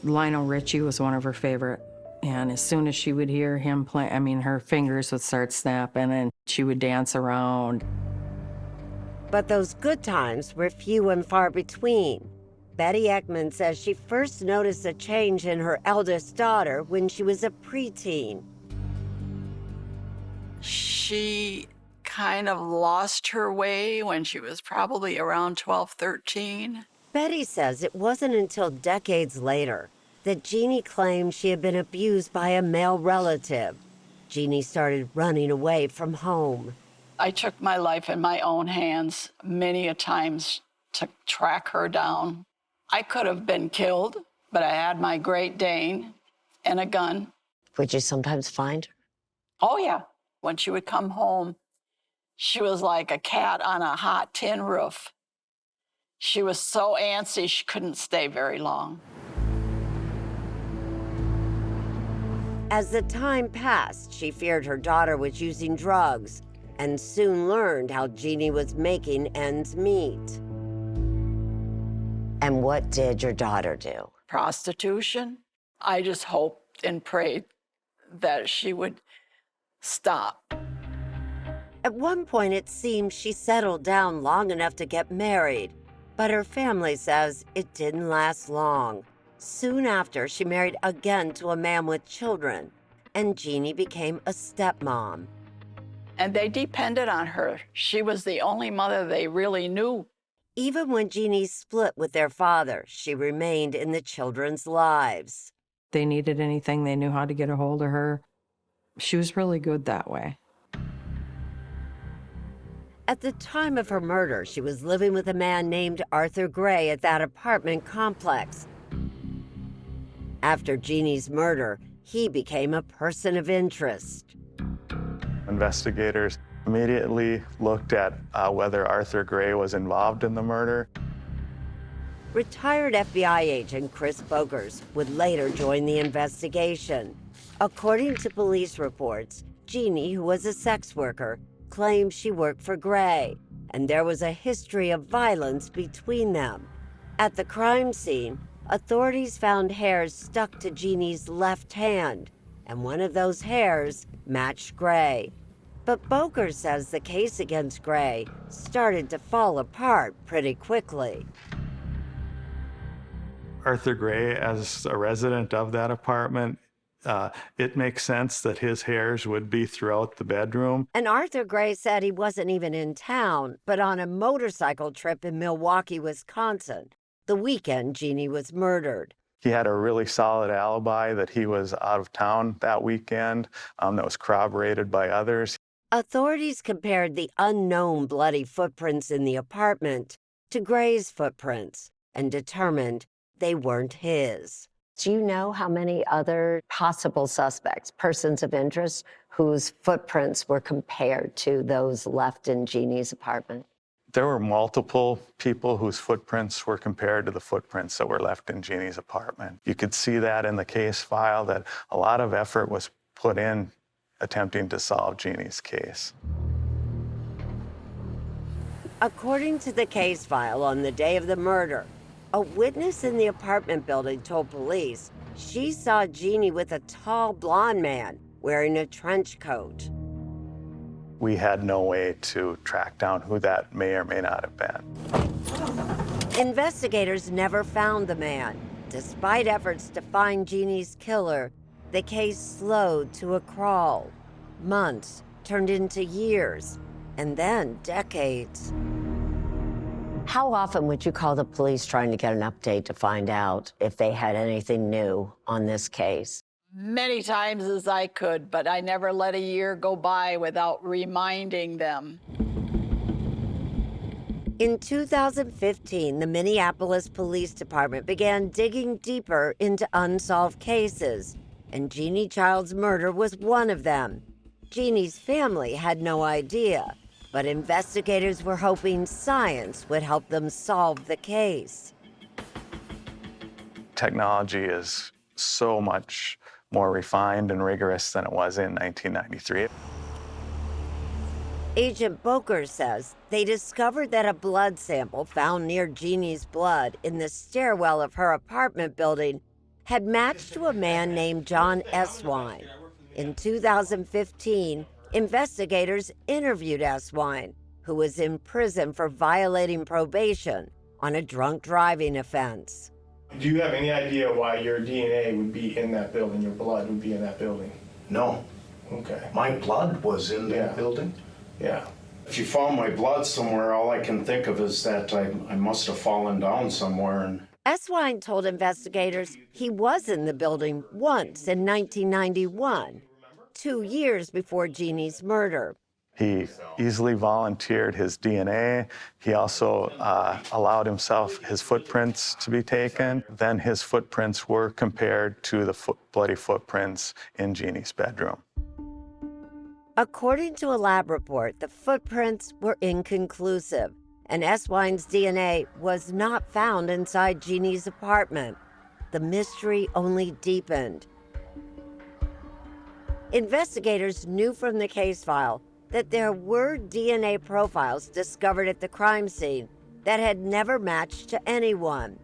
Lionel Richie was one of her favorite. And as soon as she would hear him play, her fingers would start snapping and she would dance around. But those good times were few and far between. Betty Ekman says she first noticed a change in her eldest daughter when she was a preteen. She kind of lost her way when she was probably around 12, 13. Betty says it wasn't until decades later that Jeannie claimed she had been abused by a male relative. Jeannie started running away from home. I took my life in my own hands many a times to track her down. I could have been killed, but I had my Great Dane and a gun. Would you sometimes find her? Oh, yeah. When she would come home, she was like a cat on a hot tin roof. She was so antsy, she couldn't stay very long. As the time passed, she feared her daughter was using drugs and soon learned how Jeannie was making ends meet. And what did your daughter do? Prostitution. I just hoped and prayed that she would stop. At one point, it seems she settled down long enough to get married, but her family says it didn't last long. Soon after, she married again to a man with children, and Jeannie became a stepmom. And they depended on her. She was the only mother they really knew. Even when Jeannie split with their father, she remained in the children's lives. They needed anything, they knew how to get a hold of her. She was really good that way. At the time of her murder, she was living with a man named Arthur Gray at that apartment complex. After Jeannie's murder, he became a person of interest. Investigators immediately looked at whether Arthur Gray was involved in the murder. Retired FBI agent Chris Bogers would later join the investigation. According to police reports, Jeannie, who was a sex worker, claimed she worked for Gray, and there was a history of violence between them. At the crime scene, authorities found hairs stuck to Jeannie's left hand, and one of those hairs matched Gray. But Boker says the case against Gray started to fall apart pretty quickly. Arthur Gray, as a resident of that apartment, it makes sense that his hairs would be throughout the bedroom. And Arthur Gray said he wasn't even in town, but on a motorcycle trip in Milwaukee, Wisconsin, the weekend Jeannie was murdered. He had a really solid alibi that he was out of town that weekend that was corroborated by others. Authorities compared the unknown bloody footprints in the apartment to Gray's footprints and determined they weren't his. Do you know how many other possible suspects, persons of interest, whose footprints were compared to those left in Jeannie's apartment? There were multiple people whose footprints were compared to the footprints that were left in Jeannie's apartment. You could see that in the case file, that a lot of effort was put in attempting to solve Jeannie's case. According to the case file, on the day of the murder, a witness in the apartment building told police she saw Jeannie with a tall blonde man wearing a trench coat. We had no way to track down who that may or may not have been. Investigators never found the man. Despite efforts to find Jeannie's killer, the case slowed to a crawl. Months turned into years, and then decades. How often would you call the police trying to get an update to find out if they had anything new on this case? Many times as I could, but I never let a year go by without reminding them. In 2015, the Minneapolis Police Department began digging deeper into unsolved cases, and Jeannie Child's murder was one of them. Jeannie's family had no idea, but investigators were hoping science would help them solve the case. Technology is so much more refined and rigorous than it was in 1993. Agent Boker says they discovered that a blood sample found near Jeannie's blood in the stairwell of her apartment building had matched to a man named John Eswine. In 2015, investigators interviewed Eswine, who was in prison for violating probation on a drunk driving offense. Do you have any idea why your DNA would be in that building, your blood would be in that building? No. Okay. My blood was in that building? Yeah. If you found my blood somewhere, all I can think of is that I must have fallen down somewhere. And Eswine told investigators he was in the building once in 1991, 2 years before Jeannie's murder. He easily volunteered his DNA. He also allowed his footprints to be taken. Then his footprints were compared to the bloody footprints in Jeannie's bedroom. According to a lab report, the footprints were inconclusive, and Eswine's DNA was not found inside Jeannie's apartment. The mystery only deepened. Investigators knew from the case file that there were DNA profiles discovered at the crime scene that had never matched to anyone.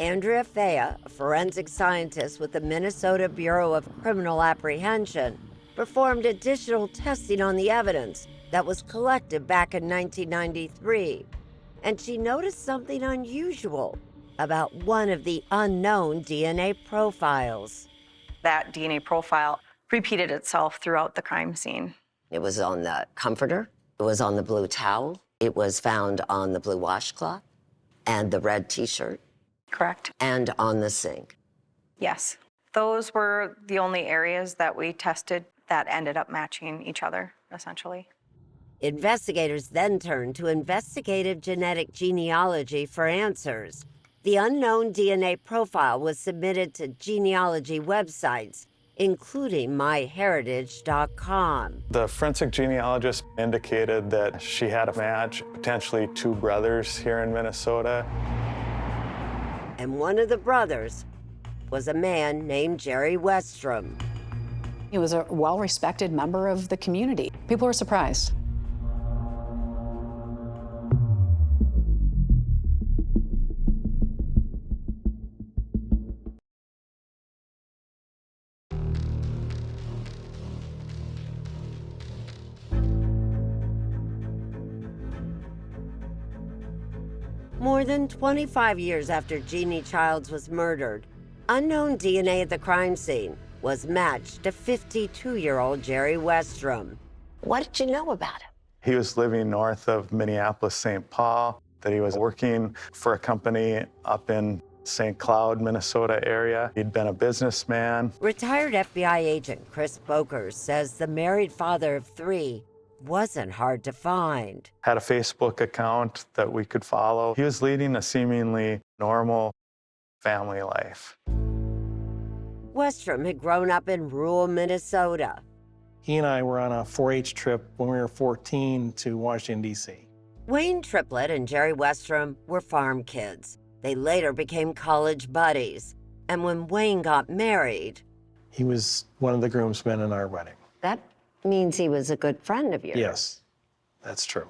Andrea Fea, a forensic scientist with the Minnesota Bureau of Criminal Apprehension, performed additional testing on the evidence that was collected back in 1993, and she noticed something unusual about one of the unknown DNA profiles. That DNA profile repeated itself throughout the crime scene. It was on the comforter, it was on the blue towel, it was found on the blue washcloth, and the red t-shirt. Correct. And on the sink. Yes. Those were the only areas that we tested that ended up matching each other, essentially. Investigators then turned to investigative genetic genealogy for answers. The unknown DNA profile was submitted to genealogy websites, including myheritage.com. The forensic genealogist indicated that she had a match, potentially 2 brothers here in Minnesota. And one of the brothers was a man named Jerry Westrom. He was a well-respected member of the community. People were surprised. More than 25 years after Jeannie Childs was murdered, unknown DNA at the crime scene was matched to 52-year-old Jerry Westrom. What did you know about him? He was living north of Minneapolis, St. Paul, that he was working for a company up in St. Cloud, Minnesota area. He'd been a businessman. Retired FBI agent Chris Bokers says the married father of 3 wasn't hard to find. Had a Facebook account that we could follow. He was leading a seemingly normal family life. Westrom had grown up in rural Minnesota. He and I were on a 4-H trip when we were 14 to Washington, D.C. Wayne Triplett and Jerry Westrom were farm kids. They later became college buddies. And when Wayne got married... He was one of the groomsmen in our wedding. That means he was a good friend of yours. Yes, that's true.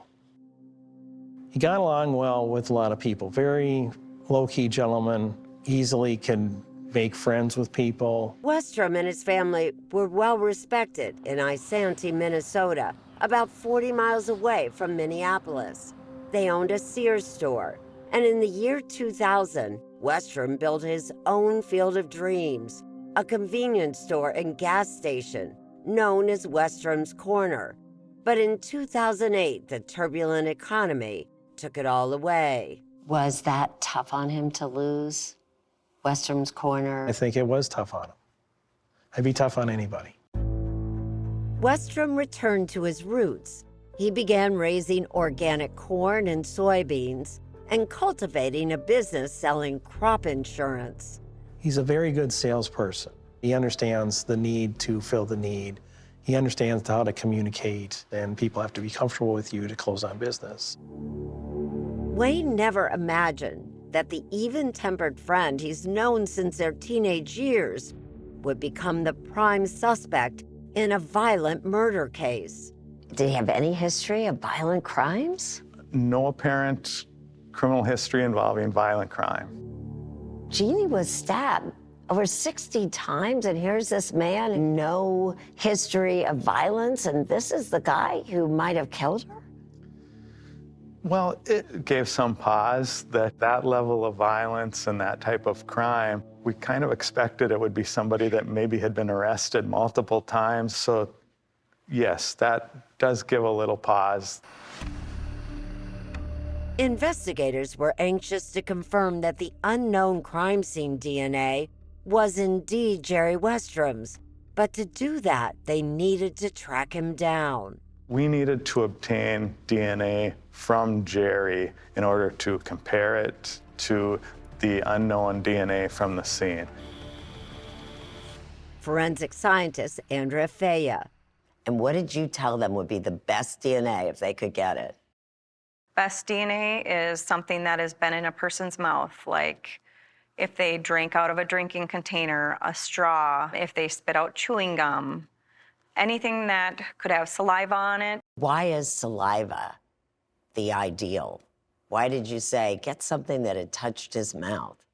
He got along well with a lot of people. Very low-key gentleman, easily can make friends with people. Westrom and his family were well respected in Isanti, Minnesota, about 40 miles away from Minneapolis. They owned a Sears store, and in the year 2000, Westrom built his own Field of Dreams, a convenience store and gas station known as Westrom's Corner. But in 2008, the turbulent economy took it all away. Was that tough on him to lose? Westrom's Corner? I think it was tough on him. It'd be tough on anybody. Westrom returned to his roots. He began raising organic corn and soybeans and cultivating a business selling crop insurance. He's a very good salesperson. He understands the need to fill the need. He understands how to communicate, and people have to be comfortable with you to close on business. Wayne never imagined that the even-tempered friend he's known since their teenage years would become the prime suspect in a violent murder case. Did he have any history of violent crimes? No apparent criminal history involving violent crime. Jeannie was stabbed over 60 times, and here's this man, no history of violence, and this is the guy who might have killed her? Well, it gave some pause that that level of violence and that type of crime, we kind of expected it would be somebody that maybe had been arrested multiple times. So yes, that does give a little pause. Investigators were anxious to confirm that the unknown crime scene DNA was indeed Jerry Westrom's. But to do that, they needed to track him down. We needed to obtain DNA from Jerry in order to compare it to the unknown DNA from the scene. Forensic scientist Andrea Feya. And what did you tell them would be the best DNA if they could get it? Best DNA is something that has been in a person's mouth, like if they drank out of a drinking container, a straw, if they spit out chewing gum, anything that could have saliva on it. Why is saliva the ideal? Why did you say, get something that had touched his mouth?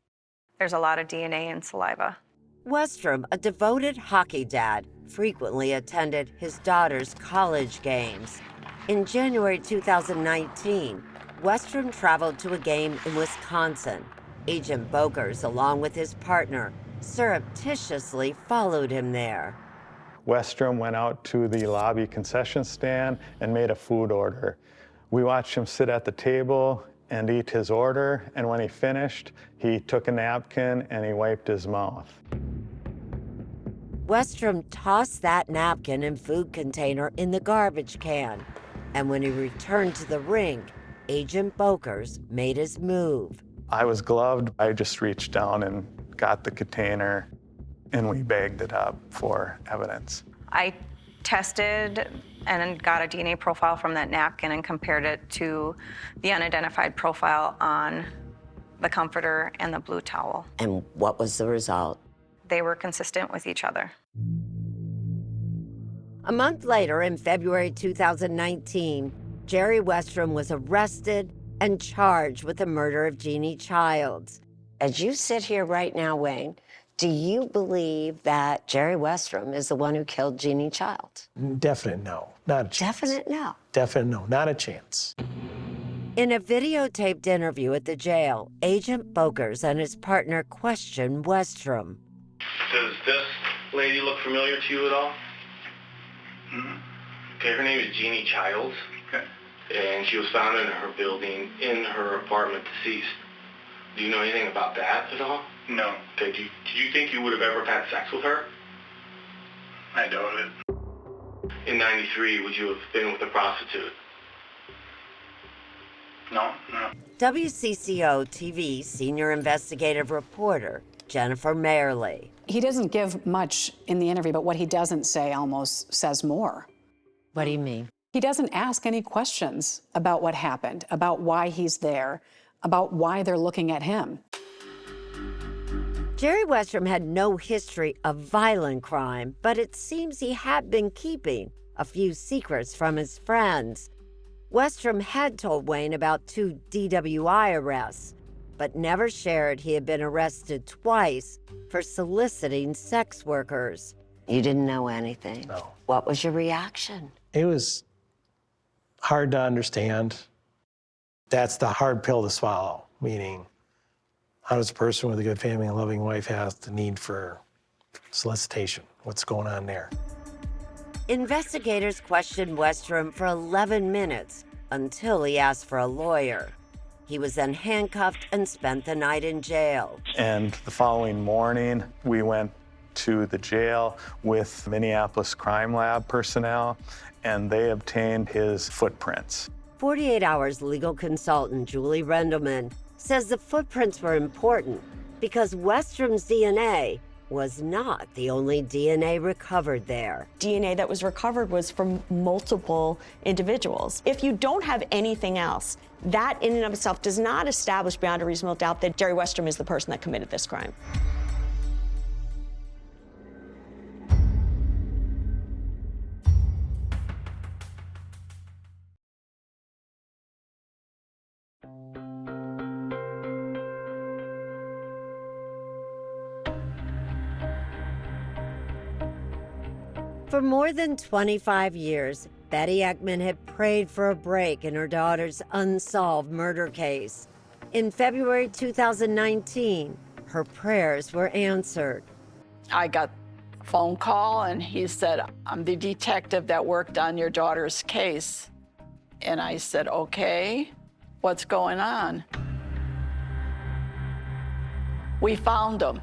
There's a lot of DNA in saliva. Westrom, a devoted hockey dad, frequently attended his daughter's college games. In January 2019, Westrom traveled to a game in Wisconsin. Agent Bokers, along with his partner, surreptitiously followed him there. Westrom went out to the lobby concession stand and made a food order. We watched him sit at the table and eat his order, and when he finished, he took a napkin and he wiped his mouth. Westrom tossed that napkin and food container in the garbage can, and when he returned to the rink, Agent Bokers made his move. I was gloved. I just reached down and got the container, and we bagged it up for evidence. I tested and got a DNA profile from that napkin and compared it to the unidentified profile on the comforter and the blue towel. And what was the result? They were consistent with each other. A month later, in February 2019, Jerry Westrom was arrested and charged with the murder of Jeannie Childs. As you sit here right now, Wayne, do you believe that Jerry Westrom is the one who killed Jeannie Childs? Definite no, not a chance. Definite no. Definite no, not a chance. In a videotaped interview at the jail, Agent Bokers and his partner questioned Westrom. Does this lady look familiar to you at all? Okay, her name is Jeannie Childs. Okay. And she was found in her building, in her apartment, deceased. Do you know anything about that at all? No. Okay, do you think you would have ever had sex with her? I doubt it. In 93, would you have been with a prostitute? No. WCCO TV senior investigative reporter Jennifer Mayerly. He doesn't give much in the interview, but what he doesn't say almost says more. What do you mean? He doesn't ask any questions about what happened, about why he's there, about why they're looking at him. Jerry Westrom had no history of violent crime, but it seems he had been keeping a few secrets from his friends. Westrom had told Wayne about 2 DWI arrests, but never shared he had been arrested twice for soliciting sex workers. You didn't know anything? No. What was your reaction? It was hard to understand. That's the hard pill to swallow, meaning how does a person with a good family and loving wife have the need for solicitation? What's going on there? Investigators questioned Westrom for 11 minutes until he asked for a lawyer. He was then handcuffed and spent the night in jail. And the following morning, we went to the jail with Minneapolis Crime Lab personnel, and they obtained his footprints. 48 Hours legal consultant Julie Rendelman says the footprints were important because Westrom's DNA was not the only DNA recovered there. DNA that was recovered was from multiple individuals. If you don't have anything else, that in and of itself does not establish beyond a reasonable doubt that Jerry Westrom is the person that committed this crime. For more than 25 years, Betty Ekman had prayed for a break in her daughter's unsolved murder case. In February 2019, her prayers were answered. I got a phone call and he said, I'm the detective that worked on your daughter's case. And I said, okay, what's going on? We found him.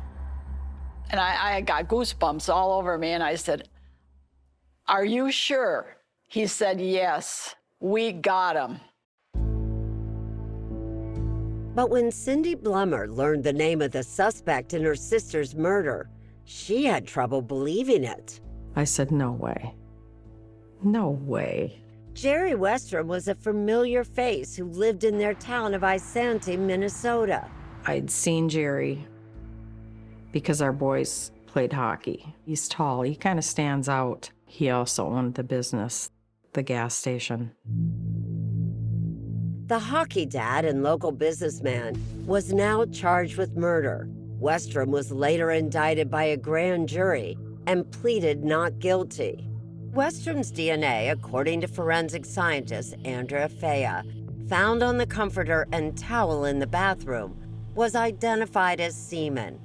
And I got goosebumps all over me and I said, are you sure? He said, yes, we got him. But when Cindy Blummer learned the name of the suspect in her sister's murder, she had trouble believing it. I said, no way. No way. Jerry Westrom was a familiar face who lived in their town of Isanti, Minnesota. I'd seen Jerry because our boys played hockey. He's tall, he kind of stands out. He also owned the business, the gas station. The hockey dad and local businessman was now charged with murder. Westrom was later indicted by a grand jury and pleaded not guilty. Westrum's DNA, according to forensic scientist Andrea Fea, found on the comforter and towel in the bathroom, was identified as semen.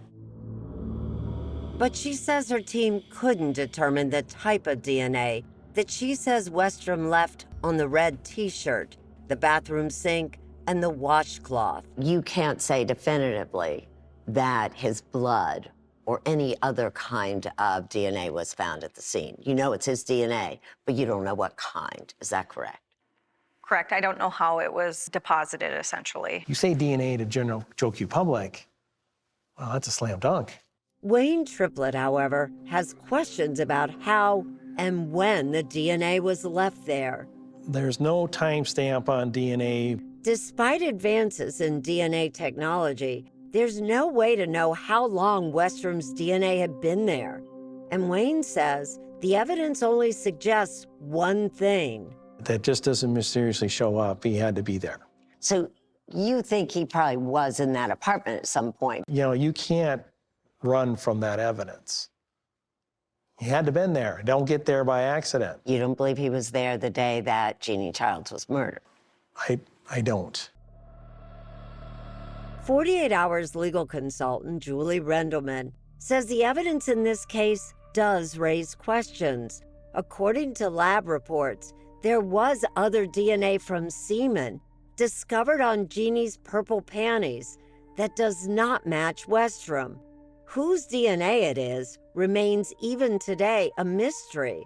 But she says her team couldn't determine the type of DNA that she says Westrum left on the red t-shirt, the bathroom sink, and the washcloth. You can't say definitively that his blood or any other kind of DNA was found at the scene. You know it's his DNA, but you don't know what kind. Is that correct? Correct. I don't know how it was deposited, essentially. You say DNA to general Joe public, well, that's a slam dunk. Wayne Triplett, however, has questions about how and when the DNA was left there. There's no timestamp on DNA. Despite advances in DNA technology, there's no way to know how long Westrum's DNA had been there. And Wayne says the evidence only suggests one thing. That just doesn't mysteriously show up. He had to be there. So you think he probably was in that apartment at some point? You know, you can't run from that evidence. He had to have been there. Don't get there by accident. You don't believe he was there the day that Jeannie Childs was murdered? I don't. 48 Hours legal consultant Julie Rendelman says the evidence in this case does raise questions. According to lab reports, there was other DNA from semen discovered on Jeannie's purple panties that does not match Westrum. Whose DNA it is remains even today a mystery.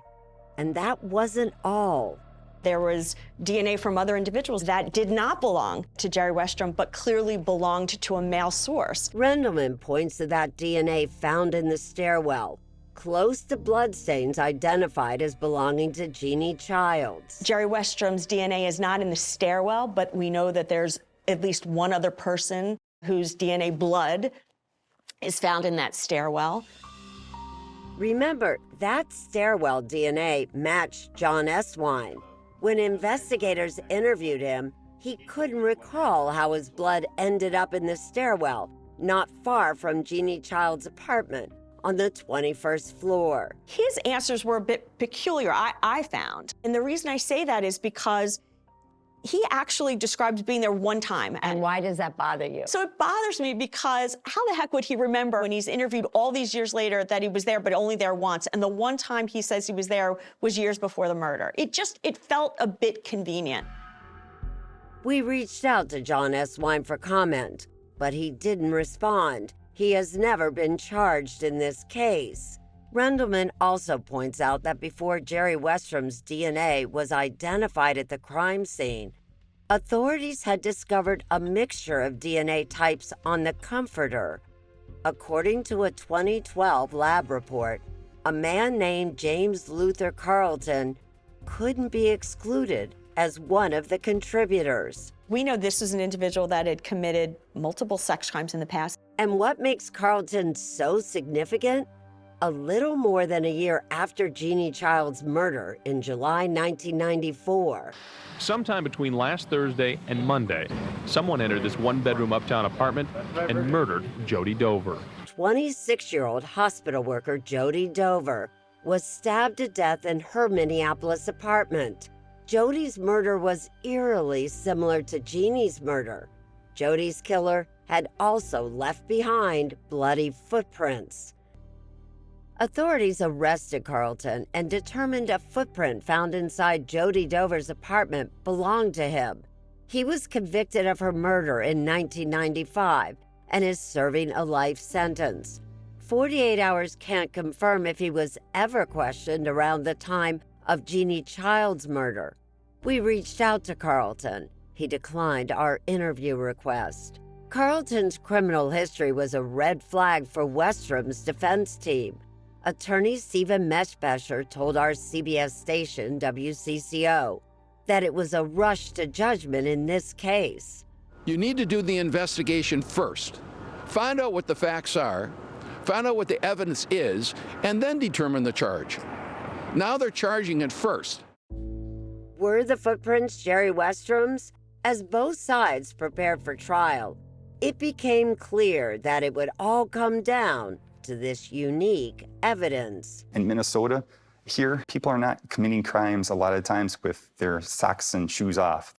And that wasn't all. There was DNA from other individuals that did not belong to Jerry Westrum, but clearly belonged to a male source. Rendelman points to that DNA found in the stairwell, close to bloodstains identified as belonging to Jeannie Childs. Jerry Westrum's DNA is not in the stairwell, but we know that there's at least one other person whose DNA blood is found in that stairwell. Remember, that stairwell DNA matched John Eswine. When investigators interviewed him, he couldn't recall how his blood ended up in the stairwell, not far from Jeannie Childs' apartment on the 21st floor. His answers were a bit peculiar, I found. And the reason I say that is because he actually described being there one time. And why does that bother you? So it bothers me because how the heck would he remember when he's interviewed all these years later that he was there, but only there once? And the one time he says he was there was years before the murder. It felt a bit convenient. We reached out to John Eswine for comment, but he didn't respond. He has never been charged in this case. Rendelman also points out that before Jerry Westrum's DNA was identified at the crime scene, authorities had discovered a mixture of DNA types on the comforter. According to a 2012 lab report, a man named James Luther Carlton couldn't be excluded as one of the contributors. We know this is an individual that had committed multiple sex crimes in the past. And what makes Carlton so significant? A little more than a year after Jeannie Childs' murder in July 1994. Sometime between last Thursday and Monday, someone entered this one-bedroom uptown apartment and murdered Jody Dover. 26-year-old hospital worker Jody Dover was stabbed to death in her Minneapolis apartment. Jody's murder was eerily similar to Jeannie's murder. Jody's killer had also left behind bloody footprints. Authorities arrested Carlton and determined a footprint found inside Jody Dover's apartment belonged to him. He was convicted of her murder in 1995 and is serving a life sentence. 48 Hours can't confirm if he was ever questioned around the time of Jeannie Childs' murder. We reached out to Carlton. He declined our interview request. Carlton's criminal history was a red flag for Westrum's defense team. Attorney Stephen Meshbesher told our CBS station, WCCO, that it was a rush to judgment in this case. You need to do the investigation first. Find out what the facts are, find out what the evidence is, and then determine the charge. Now they're charging it first. Were the footprints Jerry Westrum's? As both sides prepared for trial, it became clear that it would all come down to this unique evidence. In Minnesota, Here, people are not committing crimes a lot of times with their socks and shoes off.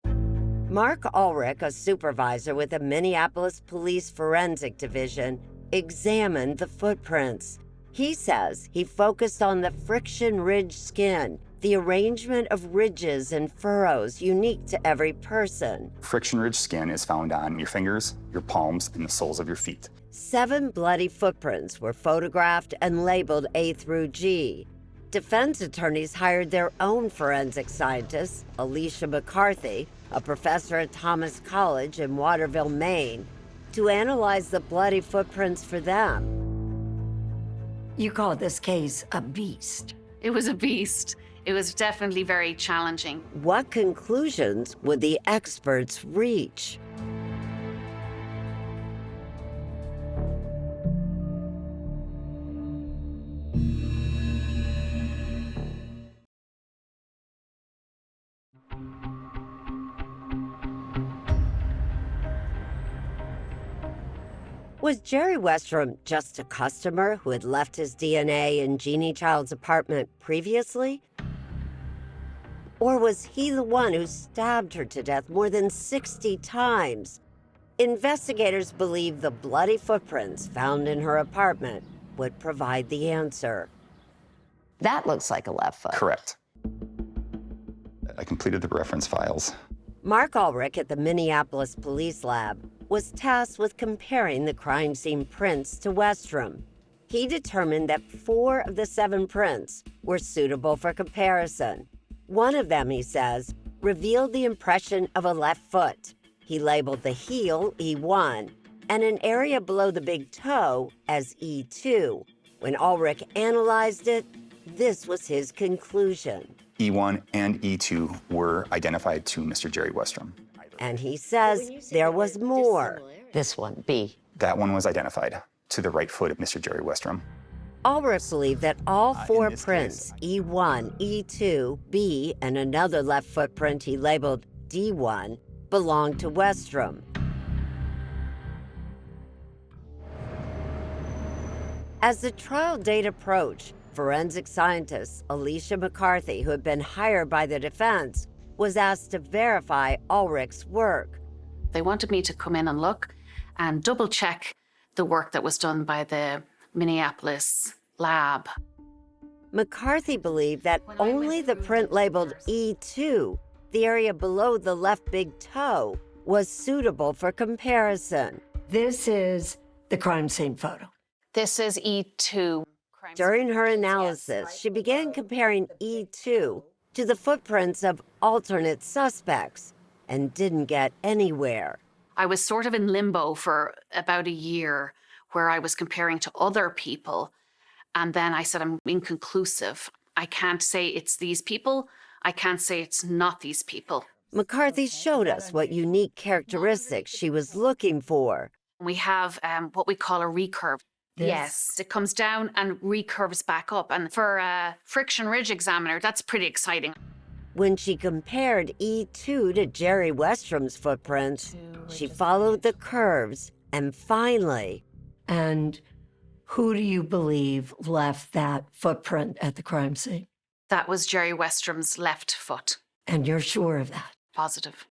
Mark Ulrich, a supervisor with the Minneapolis Police Forensic Division, examined the footprints. He says he focused on the friction ridge skin, the arrangement of ridges and furrows unique to every person. Friction ridge skin is found on your fingers, your palms, and the soles of your feet. 7 bloody footprints were photographed and labeled A through G. Defense attorneys hired their own forensic scientist, Alicia McCarthy, a professor at Thomas College in Waterville, Maine, to analyze the bloody footprints for them. You call this case a beast. It was a beast. It was definitely very challenging. What conclusions would the experts reach? Was Jerry Westrom just a customer who had left his DNA in Jeannie Child's apartment previously? Or was he the one who stabbed her to death more than 60 times? Investigators believe the bloody footprints found in her apartment would provide the answer. That looks like a left foot. Correct. I completed the reference files. Mark Ulrich at the Minneapolis Police Lab was tasked with comparing the crime scene prints to Westrom. He determined that 4 of the 7 prints were suitable for comparison. One of them, he says, revealed the impression of a left foot. He labeled the heel E1 and an area below the big toe as E2. When Ulrich analyzed it, this was his conclusion. E1 and E2 were identified to Mr. Jerry Westrom. And he says there was more. This one, B. That one was identified to the right foot of Mr. Jerry Westrom. Ulrich believed that all 4 prints, E1, E2, B, and another left footprint he labeled D1, belonged to Westrom. As the trial date approached, forensic scientist Alicia McCarthy, who had been hired by the defense, was asked to verify Ulrich's work. They wanted me to come in and look and double check the work that was done by the Minneapolis lab. McCarthy believed that only the print labeled E2, the area below the left big toe, was suitable for comparison. This is the crime scene photo. This is E2. During her analysis, she began comparing E2 to the footprints of alternate suspects and didn't get anywhere. I was sort of in limbo for about a year where I was comparing to other people. And then I said, I'm inconclusive. I can't say it's these people. I can't say it's not these people. McCarthy showed us what unique characteristics she was looking for. We have what we call a recurve. Yes, it comes down and recurves back up. And for a friction ridge examiner, that's pretty exciting. When she compared E2 to Jerry Westrom's footprints, she followed the curves and finally... And who do you believe left that footprint at the crime scene? That was Jerry Westrom's left foot. And you're sure of that? Positive.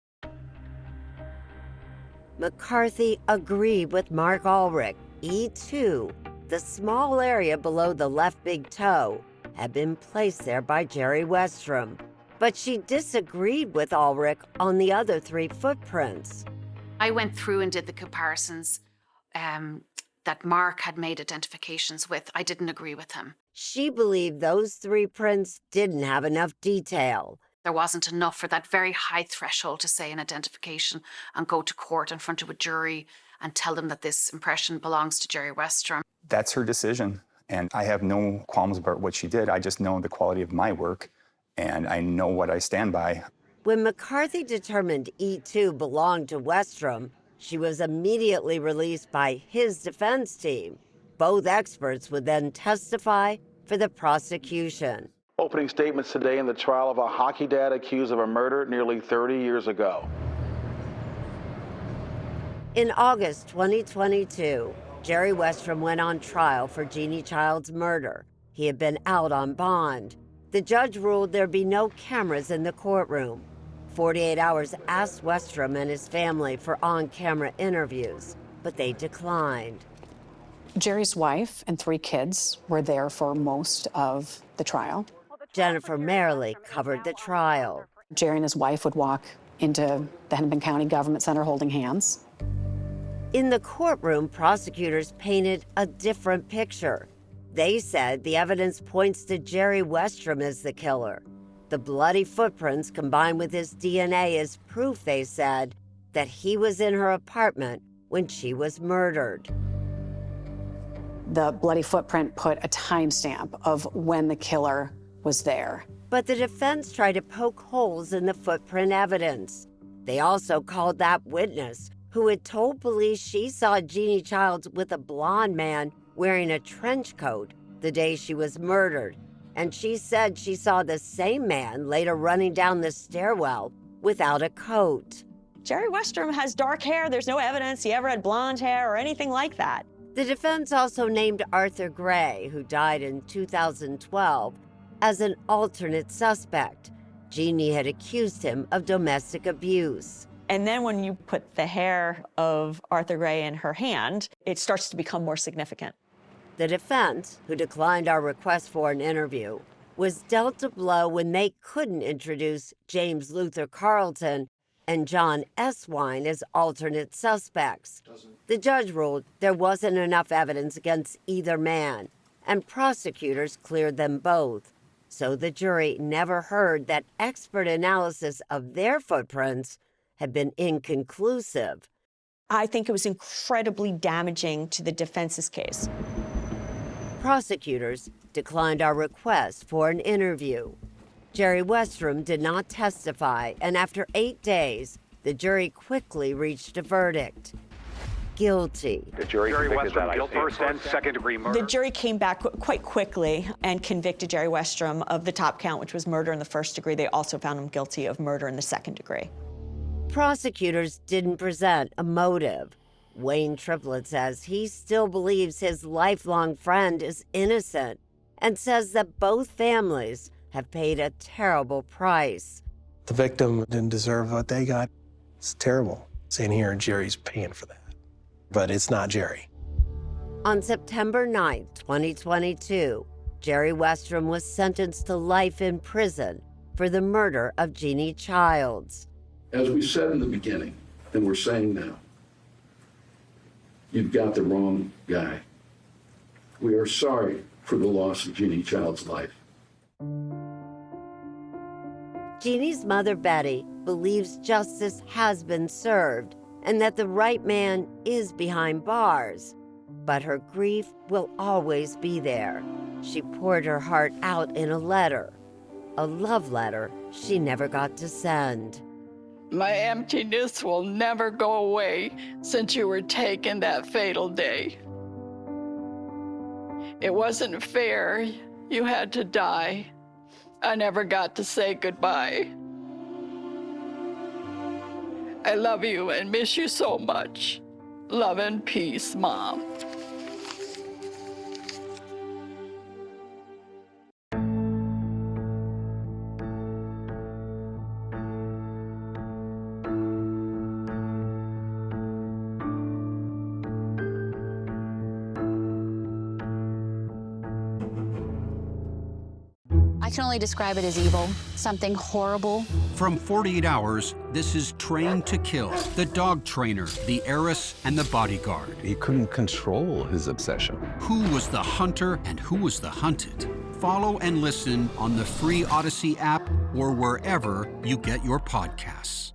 McCarthy agreed with Mark Ulrich. E2, the small area below the left big toe, had been placed there by Jerry Westrom. But she disagreed with Ulrich on the other 3 footprints. I went through and did the comparisons that Mark had made identifications with. I didn't agree with him. She believed those 3 prints didn't have enough detail. There wasn't enough for that very high threshold to say an identification and go to court in front of a jury and tell them that this impression belongs to Jerry Westrom. That's her decision, and I have no qualms about what she did. I just know the quality of my work, and I know what I stand by. When McCarthy determined E2 belonged to Westrom, she was immediately released by his defense team. Both experts would then testify for the prosecution. Opening statements today in the trial of a hockey dad accused of a murder nearly 30 years ago. In August 2022, Jerry Westrom went on trial for Jeannie Child's murder. He had been out on bond. The judge ruled there'd be no cameras in the courtroom. 48 Hours asked Westrom and his family for on-camera interviews, but they declined. Jerry's wife and 3 kids were there for most of the trial. Jennifer Merrily covered the trial. Jerry and his wife would walk into the Hennepin County Government Center holding hands. In the courtroom, prosecutors painted a different picture. They said the evidence points to Jerry Westrom as the killer. The bloody footprints combined with his DNA is proof, they said, that he was in her apartment when she was murdered. The bloody footprint put a timestamp of when the killer was there. But the defense tried to poke holes in the footprint evidence. They also called that witness who had told police she saw Jeannie Childs with a blonde man wearing a trench coat the day she was murdered. And she said she saw the same man later running down the stairwell without a coat. Jerry Westrom has dark hair. There's no evidence he ever had blonde hair or anything like that. The defense also named Arthur Gray, who died in 2012, as an alternate suspect. Jeannie had accused him of domestic abuse. And then when you put the hair of Arthur Gray in her hand, it starts to become more significant. The defense, who declined our request for an interview, was dealt a blow when they couldn't introduce James Luther Carlton and John Eswine as alternate suspects. The judge ruled there wasn't enough evidence against either man, and prosecutors cleared them both. So the jury never heard that expert analysis of their footprints had been inconclusive. I think it was incredibly damaging to the defense's case. Prosecutors declined our request for an interview. Jerry Westrom did not testify, and after 8 days, the jury quickly reached a verdict. Guilty. The jury Westrom guilt first and second-degree murder. The jury came back quite quickly and convicted Jerry Westrom of the top count, which was murder in the first degree. They also found him guilty of murder in the second degree. Prosecutors didn't present a motive. Wayne Triplett says he still believes his lifelong friend is innocent and says that both families have paid a terrible price. The victim didn't deserve what they got. It's terrible. Saying here, Jerry's paying for that. But it's not Jerry. On September 9th, 2022, Jerry Westrom was sentenced to life in prison for the murder of Jeannie Childs. As we said in the beginning, and we're saying now, you've got the wrong guy. We are sorry for the loss of Jeannie Childs' life. Jeannie's mother, Betty, believes justice has been served and that the right man is behind bars. But her grief will always be there. She poured her heart out in a letter, a love letter she never got to send. My emptiness will never go away since you were taken that fatal day. It wasn't fair. You had to die. I never got to say goodbye. I love you and miss you so much. Love and peace, Mom. I can only describe it as evil, something horrible. From 48 Hours, this is Trained to Kill, the dog trainer, the heiress, and the bodyguard. He couldn't control his obsession. Who was the hunter and who was the hunted? Follow and listen on the free Odyssey app or wherever you get your podcasts.